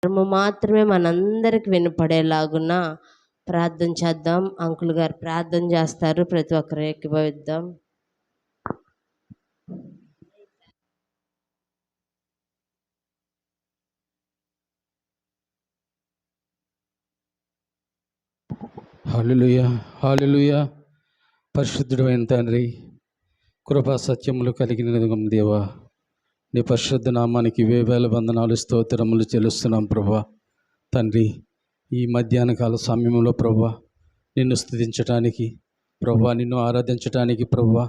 మనము మాత్రమే మనందరికి వినపడేలాగున ప్రార్థన చేద్దాం. అంకుల్ గారు ప్రార్థన చేస్తారు, ప్రతి ఒక్కరు ఏకీభవిద్దాం. హల్లెలూయా, హల్లెలూయా. పరిశుద్ధుడైన తండ్రి, కృపా సత్యములు కలిగిన దేవా, నీ పరిశుద్ధ నామానికి వేవేల వందనాలు స్తోత్రములు చెల్లిస్తున్నాం ప్రభా. తండ్రి, ఈ మధ్యాహ్న కాల సమయంలో ప్రభా నిన్ను స్తుతించటానికి ప్రభా, నిన్ను ఆరాధించటానికి ప్రభా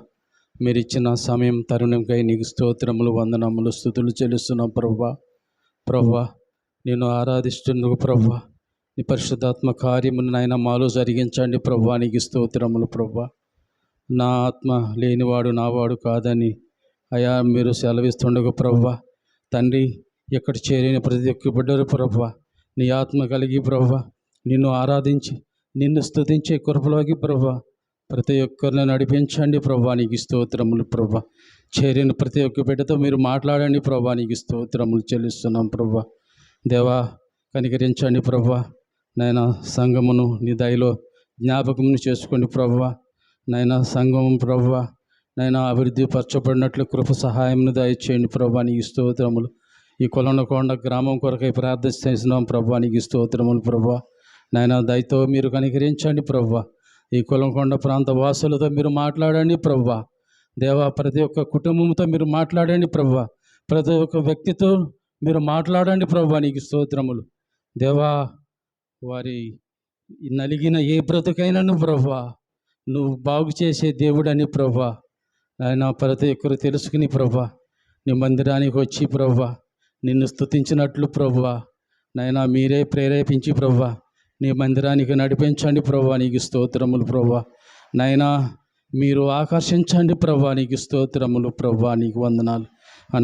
మీరు ఇచ్చిన సమయం తరుణంకై నీకు స్తోత్రములు వందనములు స్తుతులు చెల్లిస్తున్నాం ప్రభా. ప్రభా, నేను ఆరాధిస్తున్నందుకు ప్రభా నీ పరిశుద్ధాత్మ కార్యమును నాయన మాలో జరిగించండి ప్రభా. నీకు స్తోత్రములు ప్రభా. నా ఆత్మ లేనివాడు నావాడు కాదని అయా మీరు సెలవిస్తుండగా ప్రభా. తండ్రి, ఎక్కడ చేరిన ప్రతి ఒక్క బిడ్డరు ప్రభా నీ ఆత్మ కలిగి ప్రభా నిన్ను ఆరాధించి నిన్ను స్తుతించే కృపలోకి ప్రభా ప్రతి ఒక్కరిని నడిపించండి ప్రభా. నీకు స్తోత్రములు ప్రభా. చేరిన ప్రతి ఒక్క బిడ్డతో మీరు మాట్లాడండి ప్రభా. నీకు స్తోత్రములు చెల్లిస్తున్నాం ప్రభా. దేవా, కనికరించండి ప్రభా. నైనా సంఘమును నీ దయలో జ్ఞాపకమును చేసుకోండి ప్రభా. నైనా సంఘము ప్రభా నైనా అభివృద్ధి పరచబడినట్లు కృప సహాయమును దయచేయండి ప్రభా. నీకు స్తోత్రములు. ఈ కొలనకొండ గ్రామం కొరకై ప్రార్థిస్తున్నాం ప్రభా. నీకు స్తోత్రములు ప్రభా. నైనా దయతో మీరు కనికరించండి ప్రభా. ఈ కొలనకొండ ప్రాంత వాసులతో మీరు మాట్లాడండి ప్రభా. దేవా, ప్రతి ఒక్క కుటుంబంతో మీరు మాట్లాడండి ప్రభా. ప్రతి ఒక్క వ్యక్తితో మీరు మాట్లాడండి ప్రభా. నీకు స్తోత్రములు దేవా. వారి నలిగిన ఏ బ్రతుకైనాను ప్రభా నువ్వు బాగు చేసే దేవుడని ప్రభా ఆయన ప్రతి ఒక్కరు తెలుసుకుని ప్రభా నీ మందిరానికి వచ్చి ప్రభా నిన్ను స్తుతించినట్లు ప్రభా నైనా మీరే ప్రేరేపించి ప్రభా నీ మందిరానికి నడిపించండి ప్రభా. నీకు స్తోత్రములు ప్రభా. నైనా మీరు ఆకర్షించండి ప్రభా. నీకు స్తోత్రములు ప్రభా. నీకు వందనాలు.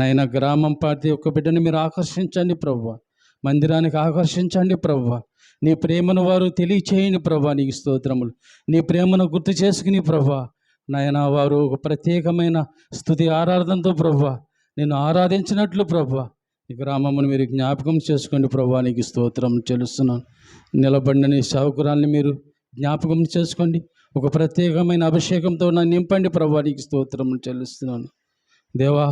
నైనా గ్రామం ప్రతి ఒక్క బిడ్డని మీరు ఆకర్షించండి ప్రభా. మందిరానికి ఆకర్షించండి ప్రభా. నీ ప్రేమను వారు తెలియచేయండి ప్రభా. నీకు స్తోత్రములు. నీ ప్రేమను గుర్తు చేసుకుని ప్రభా నాయన వారు ఒక ప్రత్యేకమైన స్తుతి ఆరాధనతో ప్రభా నేను ఆరాధించినట్లు ప్రభా ఈ గ్రామమును మీరు జ్ఞాపకం చేసుకోండి ప్రభా. నీకు స్తోత్రం చెల్లిస్తున్నాను. నిలబడిన నీ సేవకురాల్ని మీరు జ్ఞాపకం చేసుకోండి. ఒక ప్రత్యేకమైన అభిషేకంతో నన్ను నింపండి ప్రభా. నీకు స్తోత్రం చెల్లిస్తున్నాను. దేవా,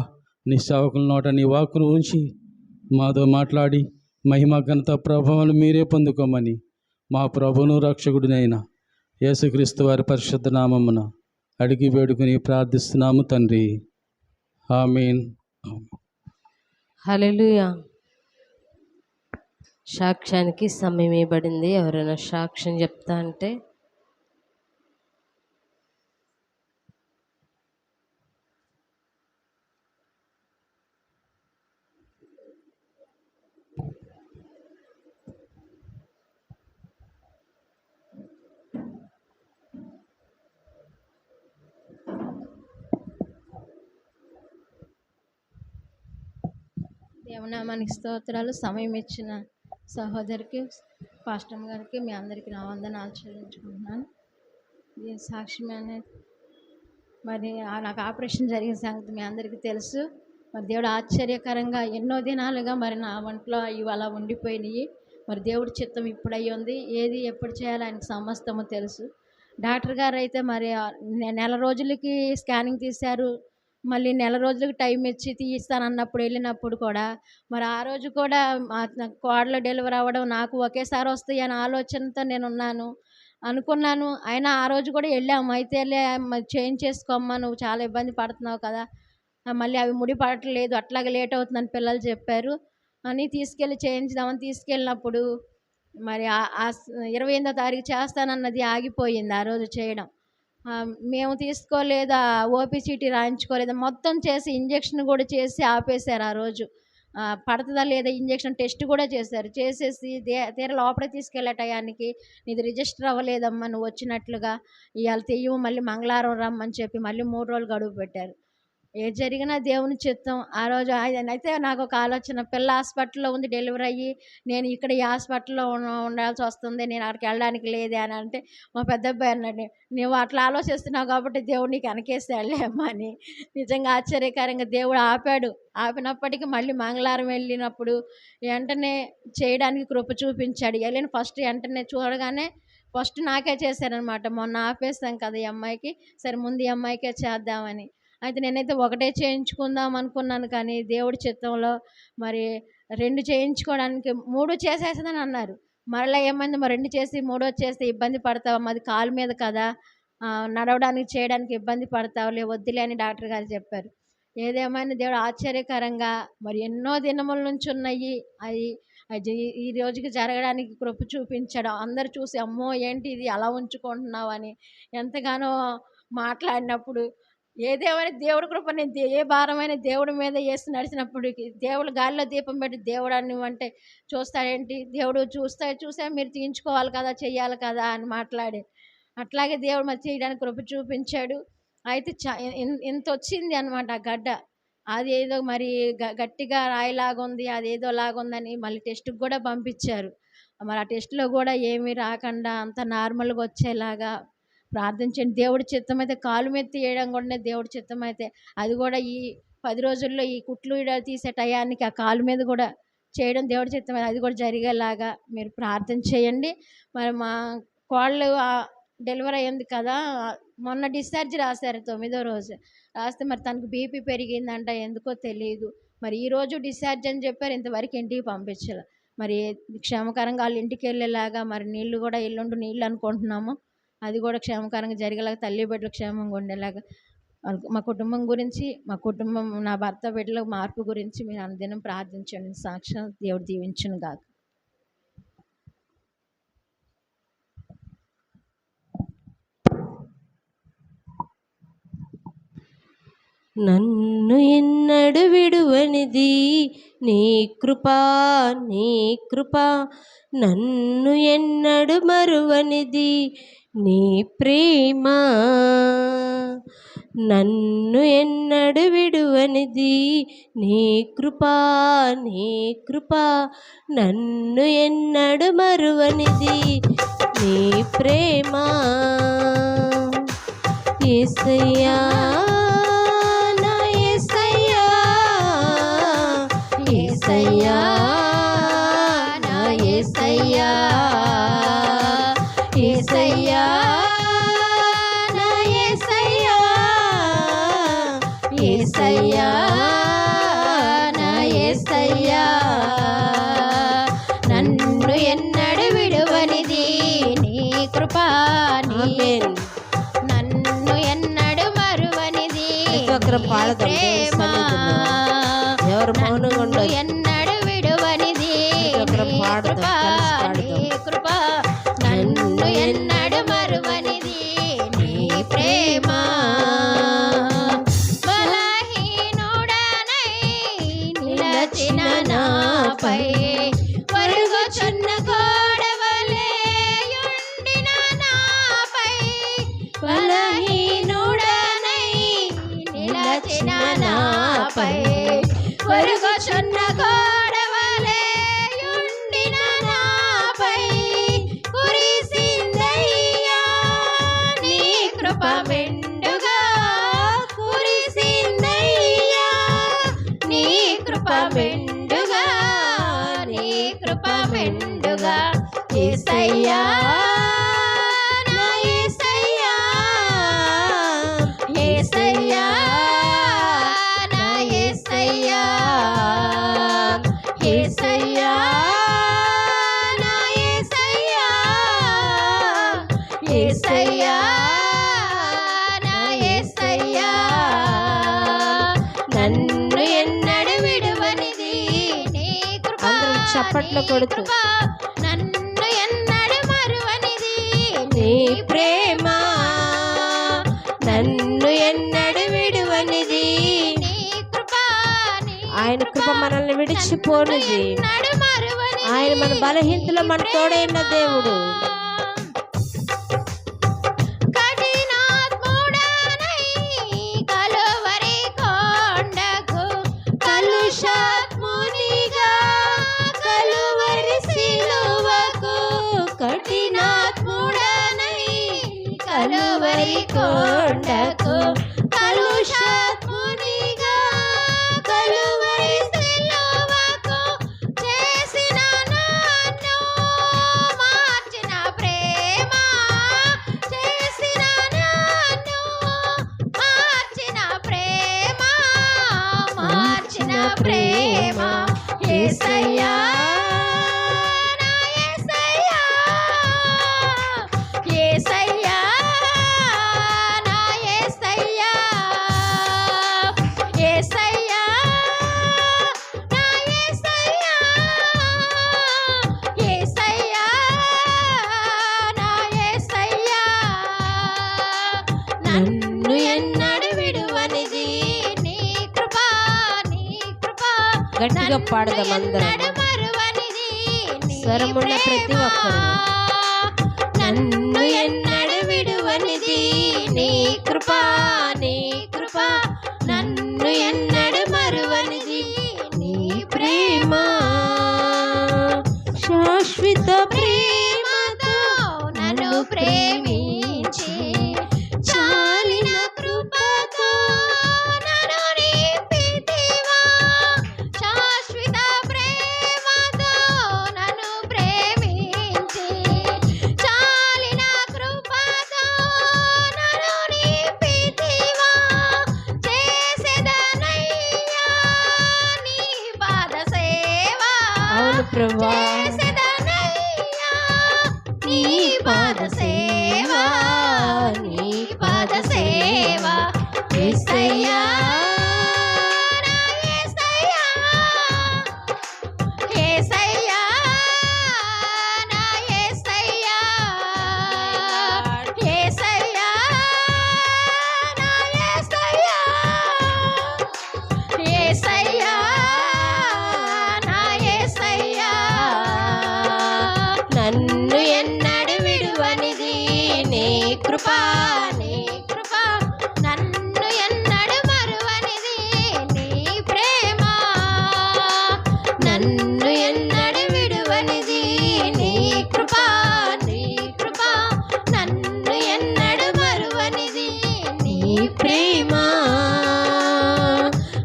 నీ సేవకుల నోట నీ వాక్కును ఉంచి మాతో మాట్లాడి మహిమ ఘనత ప్రభావాలు మీరే పొందుకోమని మా ప్రభువును రక్షకుడినైన యేసుక్రీస్తు వారి పరిశుద్ధ నామమున అడిగి వేడుకుని ప్రార్థిస్తున్నాము తండ్రి. ఆమేన్. హల్లెలూయా. సాక్ష్యానికి సమయం ఇవ్వబడింది. ఎవరైనా సాక్ష్యం చెప్తా అంటే దేవునామానికి స్తోత్రాలు. సమయం ఇచ్చిన సహోదరికి పాస్టమ్ గారికి మీ అందరికీ నా వందనాలు చెల్లించుకుంటున్నాను. దీని సాక్ష్యం అనేది మరి నాకు ఆపరేషన్ జరిగిన సంగతి మీ అందరికీ తెలుసు. మరి దేవుడు ఆశ్చర్యకరంగా ఎన్నో దినాలుగా మరి నా ఒంట్లో ఇవి అలా ఉండిపోయినాయి. మరి దేవుడి చిత్తం ఇప్పుడు అయ్యి ఉంది. ఏది ఎప్పుడు చేయాలో ఆయనకు సమస్తము తెలుసు. డాక్టర్ గారు అయితే మరి నెల రోజులకి స్కానింగ్ తీశారు. మళ్ళీ నెల రోజులకు టైం ఇచ్చి తీయిస్తానన్నప్పుడు వెళ్ళినప్పుడు కూడా మరి ఆ రోజు కూడా కోడలు డెలివరీ అవ్వడం నాకు ఒకేసారి వస్తాయి అనే ఆలోచనతో నేను ఉన్నాను అనుకున్నాను. అయినా ఆ రోజు కూడా వెళ్ళాము. అయితే చేంజ్ చేసుకోమ్మా, నువ్వు చాలా ఇబ్బంది పడుతున్నావు కదా, మళ్ళీ అవి ముడి పడట్లేదు, అట్లాగే లేట్ అవుతుందని పిల్లలు చెప్పారు అని తీసుకెళ్ళి చేయించుదామని తీసుకెళ్ళినప్పుడు మరి 28వ తారీఖు చేస్తానన్నది ఆగిపోయింది. ఆ రోజు చేయడం మేము తీసుకోలేదు, ఓపీ చీటీ రాయించుకోలేదు, మొత్తం చేసి ఇంజక్షన్ కూడా చేసి ఆపేశారు. ఆ రోజు పడుతుందా లేదా ఇంజక్షన్ టెస్ట్ కూడా చేశారు. చేసేసి తీర లోపలికి తీసుకెళ్ళే టయానికి నీది రిజిస్టర్ అవ్వలేదమ్మా, నువ్వు వచ్చినట్లుగా ఇవాళ తెయ్యవు, మళ్ళీ మంగళవారం రమ్మని చెప్పి మళ్ళీ 3 రోజులు గడువు పెట్టారు. ఏది జరిగినా దేవుని చిత్తం. ఆ రోజు అయితే నాకు ఒక ఆలోచన, పిల్ల హాస్పిటల్‌లో ఉంది, డెలివరీ అయ్యి నేను ఇక్కడ ఈ హాస్పిటల్‌లో ఉండాల్సి వస్తుంది, నేను అక్కడికి వెళ్ళడానికి లేదే అని అంటే, మా పెద్దబ్బాయి అన్నాడు, నువ్వు అట్లా ఆలోచిస్తున్నావు కాబట్టి దేవుడు నీకు వెనకేసాడులే అమ్మా అని. నిజంగా ఆశ్చర్యకరంగా దేవుడు ఆపాడు. ఆపినప్పటికీ మళ్ళీ మంగళవారం వెళ్ళినప్పుడు వెంటనే చేయడానికి కృప చూపించాడు. వెళ్ళిన ఫస్ట్ వెంటనే చూడగానే ఫస్ట్ నాకే చేశారనమాట. మొన్న ఆపేస్తాం కదా ఈ అమ్మాయికి, సరే ముందు ఈ అమ్మాయికే చేద్దామని. అయితే నేనైతే ఒకటే చేయించుకుందాం అనుకున్నాను, కానీ దేవుడి చిత్తంలో మరి 2 చేయించుకోవడానికి 3 చేసేసిందని అన్నారు. మరలా ఏమైంది, మరి 2 చేసి మూడోది చేస్తే ఇబ్బంది పడతావమ్మా, అది కాలు మీద కదా, నడవడానికి చేయడానికి ఇబ్బంది పడతావులే, వద్దులే అని డాక్టర్ గారు చెప్పారు. ఏదేమైనా దేవుడు ఆశ్చర్యకరంగా మరి ఎన్నో దినముల నుంచి ఉన్నాయి అవి అది ఈ రోజుకి జరగడానికి కృప చూపించాడు. అందరు చూసి అమ్మో ఏంటి ఇది అలా ఉంచుకుంటున్నావు అని ఎంతగానో మాట్లాడినప్పుడు, ఏదేమైనా దేవుడి కృప, నేను ఏ భారమైన దేవుడి మీద వేసి నడిచినప్పటికి, దేవుడు గాలిలో దీపం పెట్టి దేవుడు అంటే చూస్తాడేంటి, దేవుడు చూసా మీరు తీయించుకోవాలి కదా, చెయ్యాలి కదా అని మాట్లాడి, అట్లాగే దేవుడు మరి చేయడానికి కృప చూపించాడు. అయితే ఇంత వచ్చింది అనమాట ఆ గడ్డ. అదేదో మరి గట్టిగా రాయిలాగుంది, అదేదో లాగుందని మళ్ళీ టెస్ట్కి కూడా పంపించారు. మరి ఆ టెస్ట్లో కూడా ఏమీ రాకుండా అంత నార్మల్గా వచ్చేలాగా ప్రార్థించండి. దేవుడి చిత్తం అయితే కాలు మీద తీయడం కూడా దేవుడి చిత్తం అయితే, అది కూడా ఈ 10 రోజుల్లో ఈ కుట్లు తీసే టయానికి ఆ కాలు మీద కూడా చేయడం దేవుడి చిత్తం, అది కూడా జరిగేలాగా మీరు ప్రార్థన చేయండి. మరి మా కోళ్ళు డెలివరీ అయ్యింది కదా, మొన్న డిశ్చార్జ్ రాశారు 9వ రోజు రాస్తే, మరి తనకు బీపీ పెరిగిందంట, ఎందుకో తెలియదు. మరి ఈరోజు డిశ్చార్జ్ అని చెప్పారు, ఇంతవరకు ఇంటికి పంపించాలి. మరి క్షేమకరంగా వాళ్ళ ఇంటికి వెళ్ళేలాగా, మరి నీళ్ళు కూడా ఎల్లుండి నీళ్ళు అనుకుంటున్నాము, అది కూడా క్షేమకరంగా జరిగేలాగా, తల్లి బిడ్డలు క్షేమంగా ఉండేలాగా, మా కుటుంబం గురించి, మా కుటుంబం నా భర్త బిడ్డల మార్పు గురించి మీరు అనుదినం ప్రార్థించండి. సాక్షాత్ దేవుడు దీవించును గాక. నన్ను ఎన్నడు విడువనిది నీ కృపా, నీ కృపా, నన్ను ఎన్నడు మరువనిది నీ ప్రేమ, నన్ను ఎన్నడు విడువనిది నీ కృపా, నీ కృపా, నన్ను ఎన్నడు మరువనిది నీ ప్రేమ. యేసయ్యా నా యేసయ్యా, యేసయ్యా నా యేసయ్యా, యేసయ్యా నా యేసయ్యా, యేసయ్యా నా యేసయ్యా, నన్ను ఎన్నడు విడువనిది నీ కృపా, నీ నన్ను ఎన్నడు మరువనిది ప్రేమ, ఎవరు మౌనంగా ఎన్నడు విడువనిది కృపా, నీ కృపా, నన్ను ఎన్నడు మరువనిది నీ ప్రేమ. బలహీనుడనై నిలచిన నాపై పరుగుచున్న గోడవలే యుండిన నాపై, బలహీనుడనై నిలచిన నాపై పరుగుచున్న గోడవలే యుండిన నాపై, కురిసిందయ్యా నీ కృప మెండుగా, కురిసిందయ్యా నీ కృప మెండుగా, నీ కృప మెండుగా. యేసయ్యా నా యేసయ్యా, యేసయ్యా నా యేసయ్యా, యేసయ్యా నా యేసయ్యా, యేసయ్యా నా యేసయ్యా, నన్ను ఎన్నడు విడువనిది నీ కృపా, చప్పట్లు కొడుతూ, నన్ను ఎన్నడు మరువనిది నీ ప్రేమ, నన్ను ఎన్నడు విడువనిది నీ కృపా, ఆయన కృప మనల్ని విడిచిపోనిది, ఆయన మన బలహీనతలో మన తోడైన దేవుడు. కఠినాత్ముడనై కలువరి కొండకు కలుషాత్మునిగా కలువరి సిలువకు చేసిన నన్ను మార్చిన ప్రేమ, చేసిన నన్ను మార్చిన ప్రేమ, మార్చిన ప్రేమ యేసయ్యా, నా యేసయ్యా, యేసయ్యా, నా యేసయ్యా, యేసయ్యా, నా యేసయ్యా, యేసయ్యా, నా యేసయ్యా, నన్ను ఎన్నడు విడువనిది నీ కృప, నీ కృప, గట్టిగా పాడదాం అందరం. ఎన్నడు మరువనిది నీ స్వరమున్న ప్రతి ప్రేమ. ఒక్కరు. నన్ను ఎన్నడు విడువనిది నీ కృప, నీ కృప, నన్ను ఎన్నడు మరువనిది నీ ప్రేమ. శాశ్వత ప్రేమతో నన్ను ప్రేమించి చాలిన కృపతో నన్ను నింపితివా. శాశ్వత ప్రేమతో నన్ను ప్రేమించి చాలిన కృపతో నన్ను నింపితివా. చేసెదనయ్యా నీ పాద సేవ, అవును ప్రభువా, చేసెదనయ్యా నీ పాద సేవ, నీ పాద సేవ యేసయ్యా, నా యేసయ్యా, యేసయ్యా, నా యేసయ్యా, యేసయ్యా, నా యేసయ్యా, యేసయ్యా, నా యేసయ్యా, నన్ను ఎన్నడు విడువనిది నీ కృప, నీ కృప, నన్ను ఎన్నడు మరువనిది నీ ప్రేమ. నన్ను ఎన్నడు విడువనిది నీ కృప, నీ కృప, నన్ను ఎన్నడు మరువనిది నీ ప్రేమ.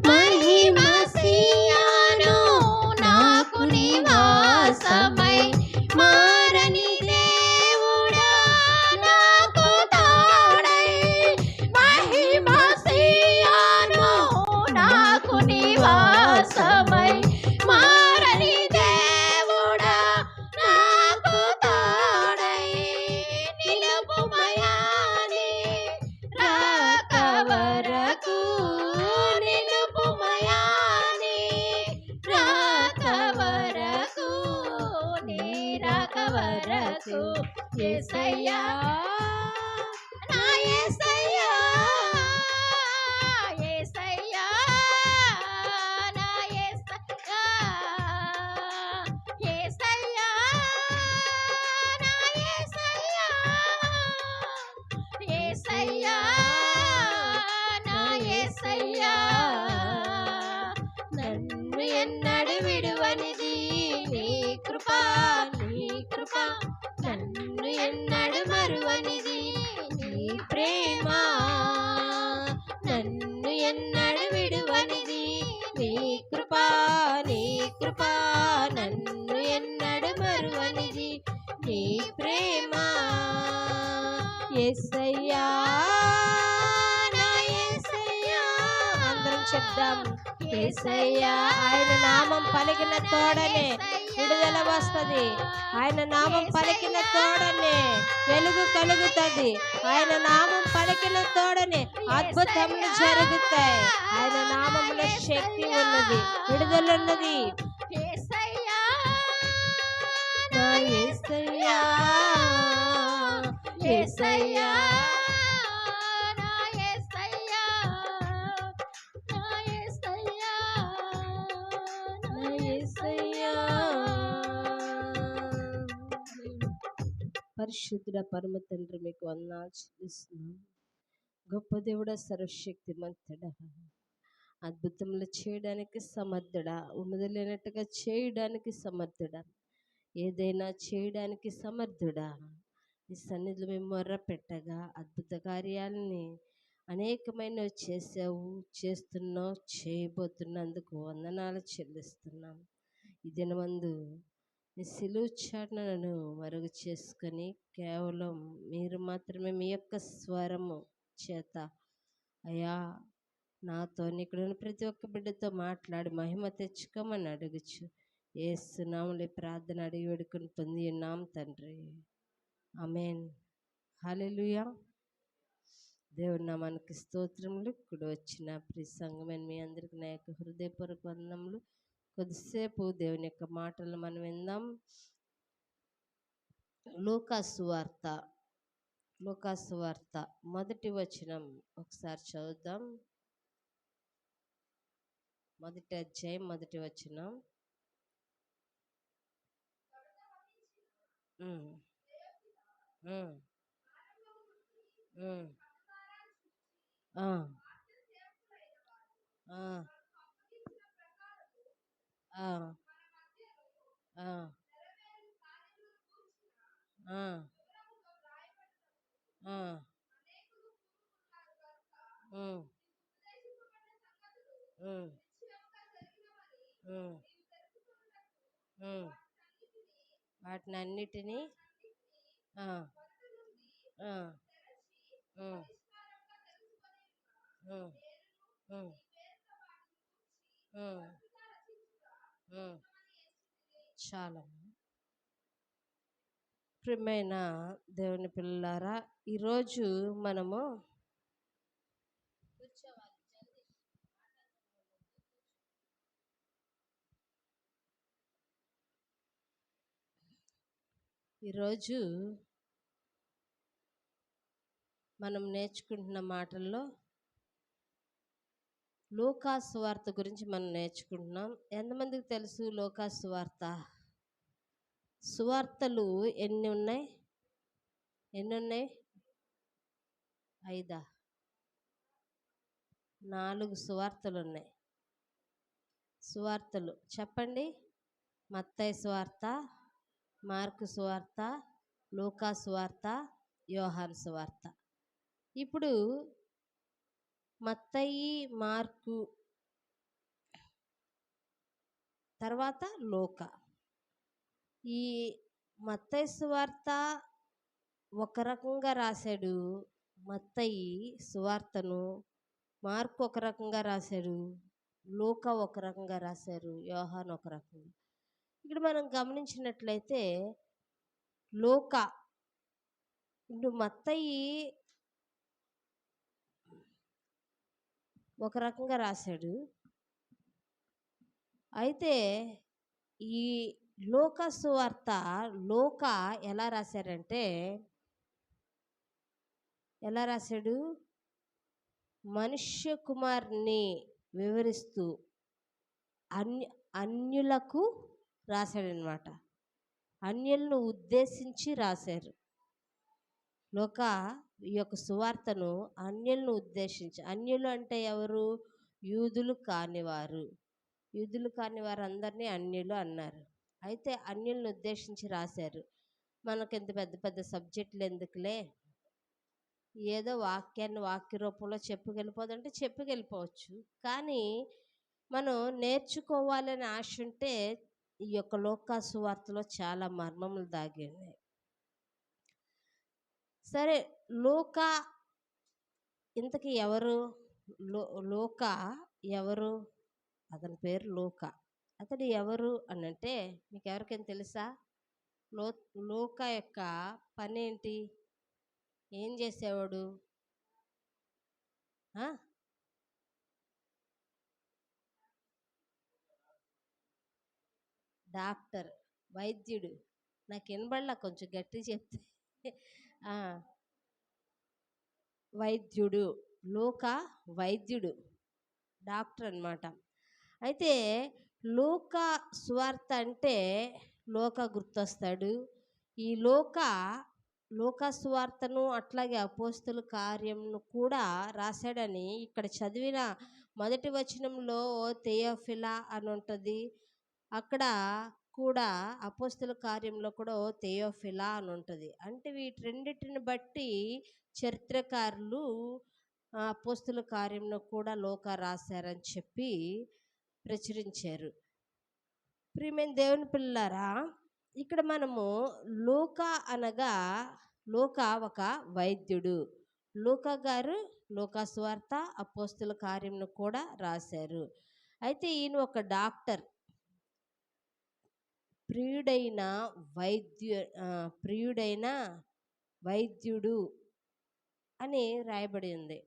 మహిమ సియాను నాకు నివాసమై మారని దేవుడా నాకు తోడై. మహిమ సియాను నాకు నివాసమై మారని దేవుడా నాకు తోడై. నిలుపుమయా నీ రాక వరకు, నిలుపుమయా నీ రాక వరకు, నీ రాక వరకు యేసయ్యా, నా యేసయ్యా, యేసయ్యా, నా యేసయ్యా, యేసయ్యా, నా యేసయ్యా, యేసయ్యా, నా యేసయ్యా, నన్ను ఎన్నడు విడువనిది నీ కృప, నీ కృప, నన్ను ఎన్నడు మరువనిది నీ ప్రేమ. నన్ను ఎన్నడు విడువనిది నీ కృప, నీ కృప, నన్ను ఎన్నడు మరువనిది నీ ప్రేమ. యేసయ్యా, నా యేసయ్యా, అందరం చెప్దాం. యేసయ్యా, ఆయన నామం పలికిన తోడనే విడుదల వస్తుంది. ఆయన నామం పలికిన తోడనే వెలుగు కలుగుతుంది. ఆయన నామం పలికిన తోడనే అద్భుతములు జరుగుతాయి. ఆయన నామంలో శక్తి ఉన్నది, విడుదల ఉన్నది. యేసయ్యా, నా యేసయ్యా, యేసయ్యా, నా యేసయ్యా, నా యేసయ్యా, నా యేసయ్యా. పరిశుద్ధుడ పరమ తండ్రి, మీకు వందనాలు చెల్లిస్తున్నాం. గొప్ప దేవుడా, సర్వశక్తిమంతుడా, అద్భుతములు చేయడానికి సమర్థుడా, ఉన్నది లేనట్టుగా చేయడానికి సమర్థుడా, ఏదైనా చేయడానికి సమర్థుడా. ఈ సన్నిధిలో మేము మొర్ర పెట్టగా అద్భుత కార్యాలని అనేకమైనవి చేసావు, చేస్తున్నావు, చేయబోతున్నందుకు వందనాలు చెల్లిస్తున్నాం. ఈ దినమందు నీ సిలువ చాటున నన్ను మరుగు చేసుకొని కేవలం మీరు మాత్రమే మీ యొక్క స్వరము చేత అయ్యా నాతో ఇక్కడ ప్రతి ఒక్క బిడ్డతో మాట్లాడి మహిమ తెచ్చుకోమని అడుగుచు యేసునామములో ప్రార్థన అడిగి వేడుకొని పొంది ఉన్నాం తండ్రి. ఆమేన్. హల్లెలూయా. దేవుడి నామానికి స్తోత్రములు. ఇప్పుడు వచ్చిన ప్రియ సంఘమైన మీ అందరికీ నా యొక్క హృదయపూర్వక వందనములు. కొద్దిసేపు దేవుని యొక్క మాటలు మనం విందాం. లూకాసు వార్త మొదటి వచనం ఒకసారి చదువుదాం. మొదటి అధ్యాయం మొదటి వచనం. ఉమ్, ఉమ్, ఉమ్, ఆ, ఆ, ఆ, ఆ, ఆ, ఆ, ఉమ్, ఉమ్, ఉమ్, ఉమ్. వాటిని అన్నిటినీ ఆ, ఆ, ఉమ్, ఉమ్, ఉమ్, ఉమ్, ఉమ్. చాలా ప్రియమైన దేవుని పిల్లలారా, ఈరోజు మనము ఈరోజు మనం నేర్చుకుంటున్న మాటల్లో లూకాసు వార్త గురించి మనం నేర్చుకుంటున్నాం. ఎంతమందికి తెలుసు లూకాసు వార్త? సువార్తలు ఎన్ని ఉన్నాయి? 5 4 సువార్తలు ఉన్నాయి. సువార్తలు చెప్పండి. మత్తయి సువార్త, మార్కు సువార్త, లూకా సువార్త, యోహాను సువార్త. ఇప్పుడు మత్తయి, మార్కు తర్వాత లూకా. ఈ మత్తయి సువార్త ఒక రకంగా రాశాడు మత్తయి సువార్తను, మార్కు ఒక రకంగా రాశాడు, లూకా ఒక రకంగా రాశారు, యోహాను ఒక రకంగా. ఇక్కడ మనం గమనించినట్లయితే లూకా, ఇప్పుడు మత్తయి ఒక రకంగా రాశాడు. అయితే ఈ లూకా సువార్త లూకా ఎలా రాశాడు? మనుష్య కుమారుని వివరిస్తూ అన్యులకు రాశాడనమాట. అన్యులను ఉద్దేశించి రాశారు. లూకా ఈ యొక్క సువార్తను అన్యులను ఉద్దేశించి, అన్యులు అంటే ఎవరు? యూదులు కానివారు. యూదులు కాని వారందరినీ అన్యులు అన్నారు. అయితే అన్యులను ఉద్దేశించి రాశారు. మనకు ఇంత పెద్ద పెద్ద సబ్జెక్టులు ఎందుకులే, ఏదో వాక్యాన్ని వాక్య రూపంలో చెప్పుకెళ్ళిపోదంటే చెప్పుకెళ్ళిపోవచ్చు. కానీ మనం నేర్చుకోవాలని ఆశ ఉంటే ఈ యొక్క లూకా సువార్తలో చాలా మర్మములు దాగి ఉన్నాయి. సరే, లూకా ఇంతకీ ఎవరు? లూకా ఎవరు? అతని పేరు లూకా. అతడు ఎవరు అని అంటే మీకు ఎవరికైనా తెలుసా? లూకా యొక్క పని ఏంటి? ఏం చేసేవాడు? డాక్టర్, వైద్యుడు. నాకు వినబడలా, కొంచెం గట్టి చెప్తే. వైద్యుడు. లూకా వైద్యుడు, డాక్టర్ అన్నమాట. అయితే లూకా సువార్త అంటే లూకా గుర్తొస్తాడు. ఈ లూకా సువార్తను అట్లాగే అపోస్తల కార్యమును కూడా రాశాడని ఇక్కడ చదివిన మొదటి వచనంలో థెయోఫిలా అని ఉంటుంది. అక్కడ కూడా అపోస్తుల కార్యంలో కూడా ఓ థెయోఫిలా అని ఉంటుంది. అంటే వీటి రెండిటిని బట్టి చరిత్రకారులు అపోస్తుల కార్యంలో కూడా లూకా రాశారని చెప్పి ప్రచురించారు. ప్రియమైన దేవుని పిల్లారా, ఇక్కడ మనము లూకా అనగా లూకా ఒక వైద్యుడు. లూకా గారు లూకా సువార్త, అపోస్తుల కార్యంను కూడా రాశారు. అయితే ఈయన ఒక డాక్టర్, ప్రియుడైన ప్రియుడైన వైద్యుడు అని రాయబడి ఉంది.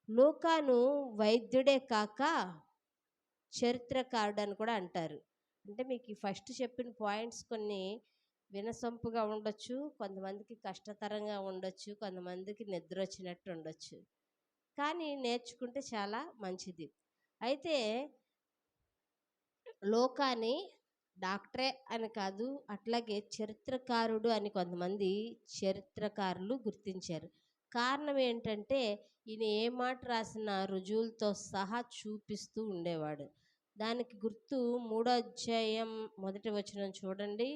లూకాను వైద్యుడే కాక చరిత్రకారుడు అని కూడా అంటారు. అంటే మీకు ఈ ఫస్ట్ చెప్పిన పాయింట్స్ కొన్ని వినసొంపుగా ఉండొచ్చు, కొంతమందికి కష్టతరంగా ఉండొచ్చు, కొంతమందికి నిద్ర వచ్చినట్టు ఉండొచ్చు, కానీ నేర్చుకుంటే చాలా మంచిది. అయితే లూకాని డాక్టరే అని కాదు, అట్లాగే చరిత్రకారుడు అని కొంతమంది చరిత్రకారులు గుర్తించారు. కారణం ఏంటంటే ఈయన ఏ మాట రాసిన రుజువులతో సహా చూపిస్తూ ఉండేవాడు. దానికి గుర్తు 3వ అధ్యాయం 1వ వచనం చూడండి.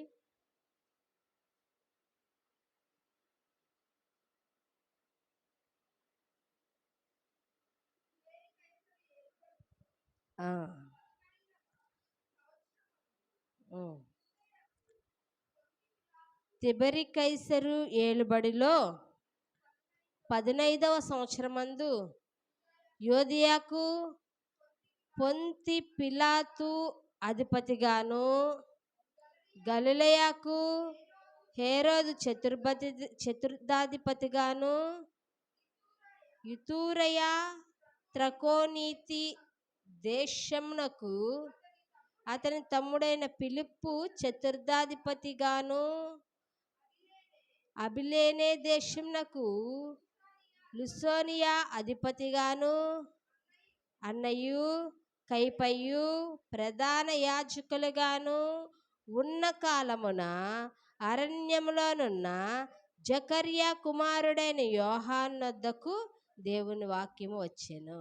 తిబెరి కైసరు ఏలుబడిలో 15వ సంవత్సరమందు యోదియాకు పొంతి పిలాతు అధిపతిగాను, గలిలయకు హేరోదు చతుర్థాధిపతిగాను, యితూరయ త్రకోనీతి దేశమునకు అతని తమ్ముడైన ఫిలిప్పు చతుర్థాధిపతిగాను, అబిలేనే దేశమునకు లుసోనియా అధిపతిగాను, అన్నయు కైపయు ప్రధాన యాజకులుగాను ఉన్న కాలమున అరణ్యములోనున్న జకర్యా కుమారుడైన యోహాను వద్దకు దేవుని వాక్యము వచ్చెను.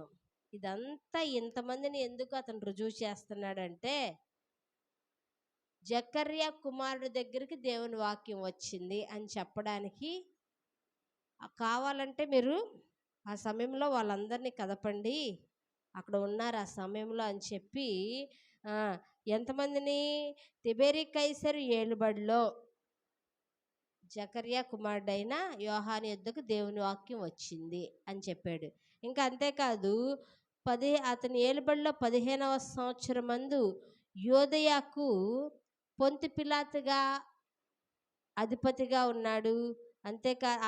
ఇదంతా ఇంతమందిని ఎందుకు అతను రుజువు చేస్తున్నాడంటే, జకర్యా కుమారుడి దగ్గరికి దేవుని వాక్యం వచ్చింది అని చెప్పడానికి. కావాలంటే మీరు ఆ సమయంలో వాళ్ళందరినీ కదపండి, అక్కడ ఉన్నారు ఆ సమయంలో అని చెప్పి ఎంతమందిని, తిబెరి కైసరు ఏలుబడిలో జకర్యా కుమారుడైన యోహాను యొద్దకు దేవుని వాక్యం వచ్చింది అని చెప్పాడు. ఇంకా అంతేకాదు, అతని ఏలుబడిలో 15వ సంవత్సరమందు యోదయాకు పొంతి పిలాతుగా అధిపతిగా ఉన్నాడు.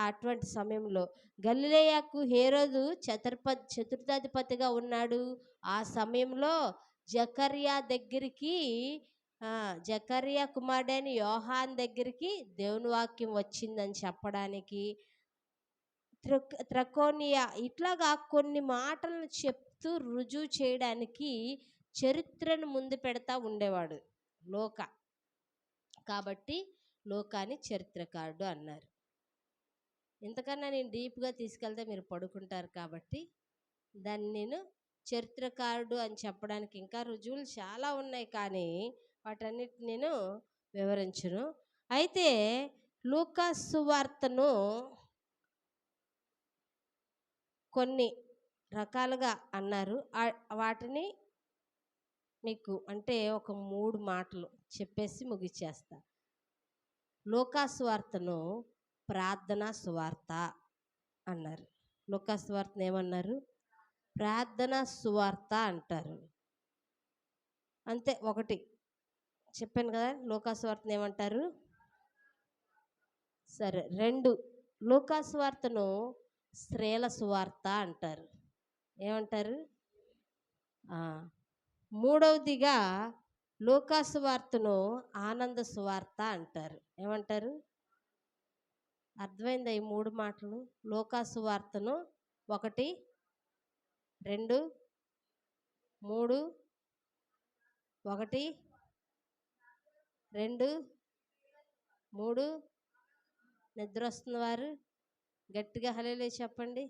అటువంటి సమయంలో గలిలయకు హేరోదు చతుర్థాధిపతిగా ఉన్నాడు. ఆ సమయంలో జకర్యా కుమారుడైన యోహాన్ దగ్గరికి దేవుని వాక్యం వచ్చిందని చెప్పడానికి, త్రకోనియా ఇట్లాగా కొన్ని మాటలను చెప్తూ రుజువు చేయడానికి చరిత్రను ముందు పెడతా ఉండేవాడు లూకా. కాబట్టి లూకాని చరిత్రకారుడు అన్నారు. ఇంతకన్నా నేను డీప్గా తీసుకెళ్తే మీరు పడుకుంటారు, కాబట్టి దాన్ని నేను చరిత్రకారుడు అని చెప్పడానికి ఇంకా రుజువులు చాలా ఉన్నాయి, కానీ వాటన్నిటిని నేను వివరించును. అయితే లూకా సువార్తను కొన్ని రకాలుగా అన్నారు. వాటిని మీకు అంటే ఒక 3 మాటలు చెప్పేసి ముగిచేస్తా. లూకా సువార్తను ప్రార్థనా సువార్త అన్నారు. లూకా సువార్తను ఏమన్నారు? ప్రార్థనా సువార్త అంటారు. అంతే, ఒకటి చెప్పాను కదా. లూకా సువార్తను ఏమంటారు? సరే. 2, లూకా సువార్తను స్త్రీల సువార్త అంటారు. ఏమంటారు? 3వదిగా లూకా సువార్తను ఆనంద సువార్త అంటారు. ఏమంటారు? అర్థమైందా ఈ 3 మాటలు? లూకా సువార్తను 1, 2, 3. 1, 2, 3. నిద్ర వస్తున్న వారు గట్టిగా హల్లెలూయా చెప్పండి.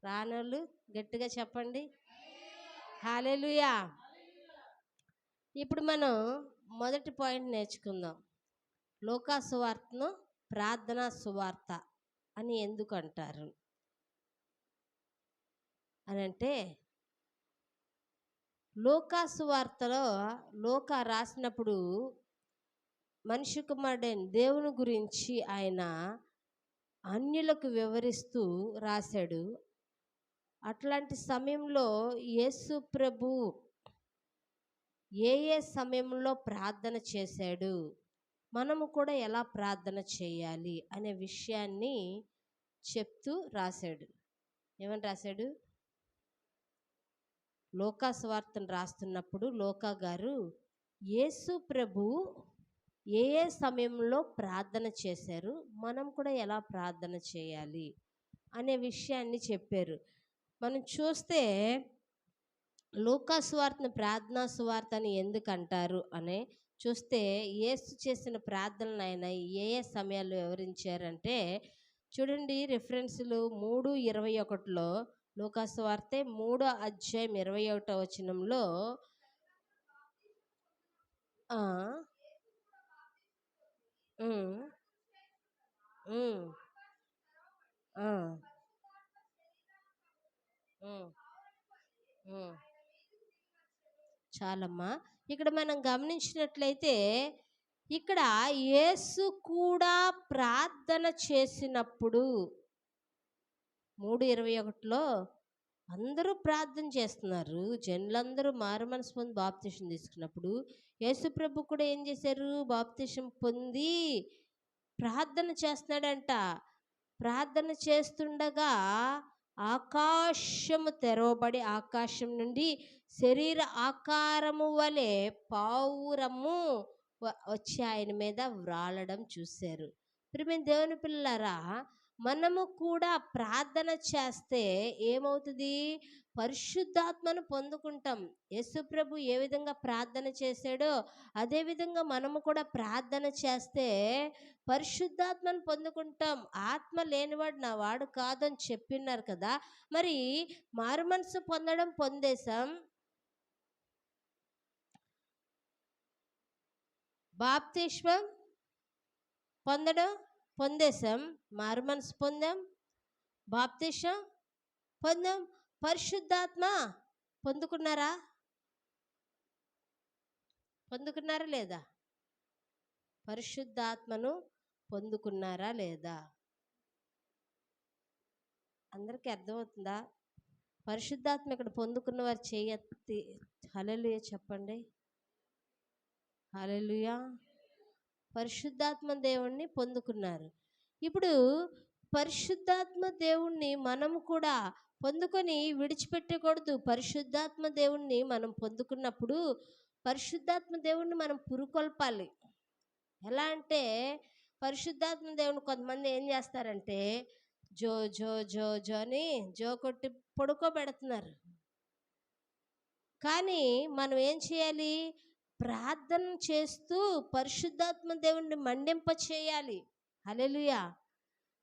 రానోళ్ళు గట్టిగా చెప్పండి హల్లెలూయా. ఇప్పుడు మనం మొదటి పాయింట్ నేర్చుకుందాం. లోకా సువార్తను ప్రార్థనా సువార్త అని ఎందుకు అంటారు అని అంటే, లోకా సువార్తలో లోకా రాసినప్పుడు మనిషి కుమారుడైన దేవుని గురించి ఆయన అన్యులకు వివరిస్తూ రాశాడు. అట్లాంటి సమయంలో యేసు ప్రభు ఏ సమయంలో ప్రార్థన చేశాడు, మనము కూడా ఎలా ప్రార్థన చేయాలి అనే విషయాన్ని చెప్తూ రాశాడు. ఏమని రాశాడు? లోకా సువార్తను రాస్తున్నప్పుడు లోకా గారు యేసు ప్రభు ఏ సమయంలో ప్రార్థన చేశారు, మనం కూడా ఎలా ప్రార్థన చేయాలి అనే విషయాన్ని చెప్పారు. మనం చూస్తే లోకా సువార్తను ప్రార్థనా సువార్త అని ఎందుకు అంటారు అనే చూస్తే, యేసు చేసిన ప్రార్థనలు ఆయన ఏ సమయాల్లో వివరించారంటే చూడండి, రిఫరెన్సులు 3:21లో లోకా సువార్తే 3:21 ఆ ఉమ్, ఉమ్, ఆ, ఉమ్, ఉమ్. చాలమ్మా. ఇక్కడ మనం గమనించినట్లయితే ఇక్కడ యేసు కూడా ప్రార్థన చేసినప్పుడు 3:21లో అందరూ ప్రార్థన చేస్తున్నారు. జనులందరూ మారు మనసు పొంది బాప్తిసం తీసుకున్నప్పుడు యేసు ప్రభు కూడా ఏం చేశారు? బాప్తిసం పొంది ప్రార్థన చేస్తున్నాడంట. ప్రార్థన చేస్తుండగా ఆకాశము తెరవబడి ఆకాశం నుండి శరీర ఆకారము వలె పావురము వచ్చి ఆయన మీద వ్రాలడం చూశారు. ప్రియమైన దేవుని పిల్లలారా, మనము కూడా ప్రార్థన చేస్తే ఏమవుతుంది? పరిశుద్ధాత్మను పొందుకుంటాం. యేసు ప్రభు ఏ విధంగా ప్రార్థన చేశాడో అదేవిధంగా మనము కూడా ప్రార్థన చేస్తే పరిశుద్ధాత్మను పొందుకుంటాం. ఆత్మ లేనివాడు నా వాడు కాదని చెప్పినారు కదా. మరి మారు మనసు పొందడం పొందేశాం, బాప్తిస్మం పొందడం పొందేశాం, మారు మనసు పొందాం, బాప్తిసం పొందాం, పరిశుద్ధాత్మ పొందుకున్నారా? పొందుకున్నారా లేదా? పరిశుద్ధాత్మను పొందుకున్నారా లేదా? అందరికీ అర్థమవుతుందా? పరిశుద్ధాత్మ ఇక్కడ పొందుకున్న వారు చేయెత్తి హల్లెలూయా చెప్పండి. హల్లెలూయా. పరిశుద్ధాత్మ దేవుణ్ణి పొందుకున్నారు. ఇప్పుడు పరిశుద్ధాత్మ దేవుణ్ణి మనం కూడా పొందుకొని విడిచిపెట్టకూడదు. పరిశుద్ధాత్మ దేవుణ్ణి మనం పొందుకున్నప్పుడు పరిశుద్ధాత్మ దేవుణ్ణి మనం పురుకొల్పాలి. ఎలా అంటే, పరిశుద్ధాత్మ దేవుని కొంతమంది ఏం చేస్తారంటే జో జో జో జో అని జో కొట్టి పడుకోబెడుతున్నారు. కానీ మనం ఏం చేయాలి? ప్రార్థన చేస్తూ పరిశుద్ధాత్మ దేవుణ్ణి మండింప చేయాలి. హల్లెలూయా.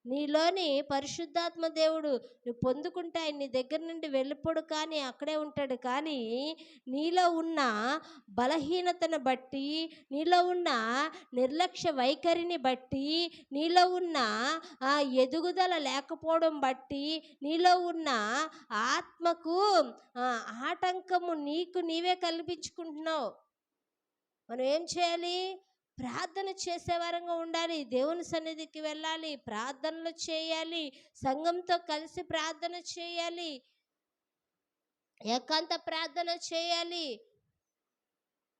నీలోని పరిశుద్ధాత్మ దేవుడు నువ్వు పొందుకుంటే ఆయన నీ దగ్గర నుండి వెళ్ళిపోడు, కానీ అక్కడే ఉంటాడు. కానీ నీలో ఉన్న బలహీనతను బట్టి, నీలో ఉన్న నిర్లక్ష్య వైఖరిని బట్టి, నీలో ఉన్న ఎదుగుదల లేకపోవడం బట్టి, నీలో ఉన్న ఆత్మకు ఆటంకము నీకు నీవే కల్పించుకుంటున్నావు. మనం ఏం చేయాలి? ప్రార్థన చేసేవారంగా ఉండాలి. దేవుని సన్నిధికి వెళ్ళాలి, ప్రార్థనలు చేయాలి, సంఘంతో కలిసి ప్రార్థన చేయాలి, ఏకాంత ప్రార్థన చేయాలి,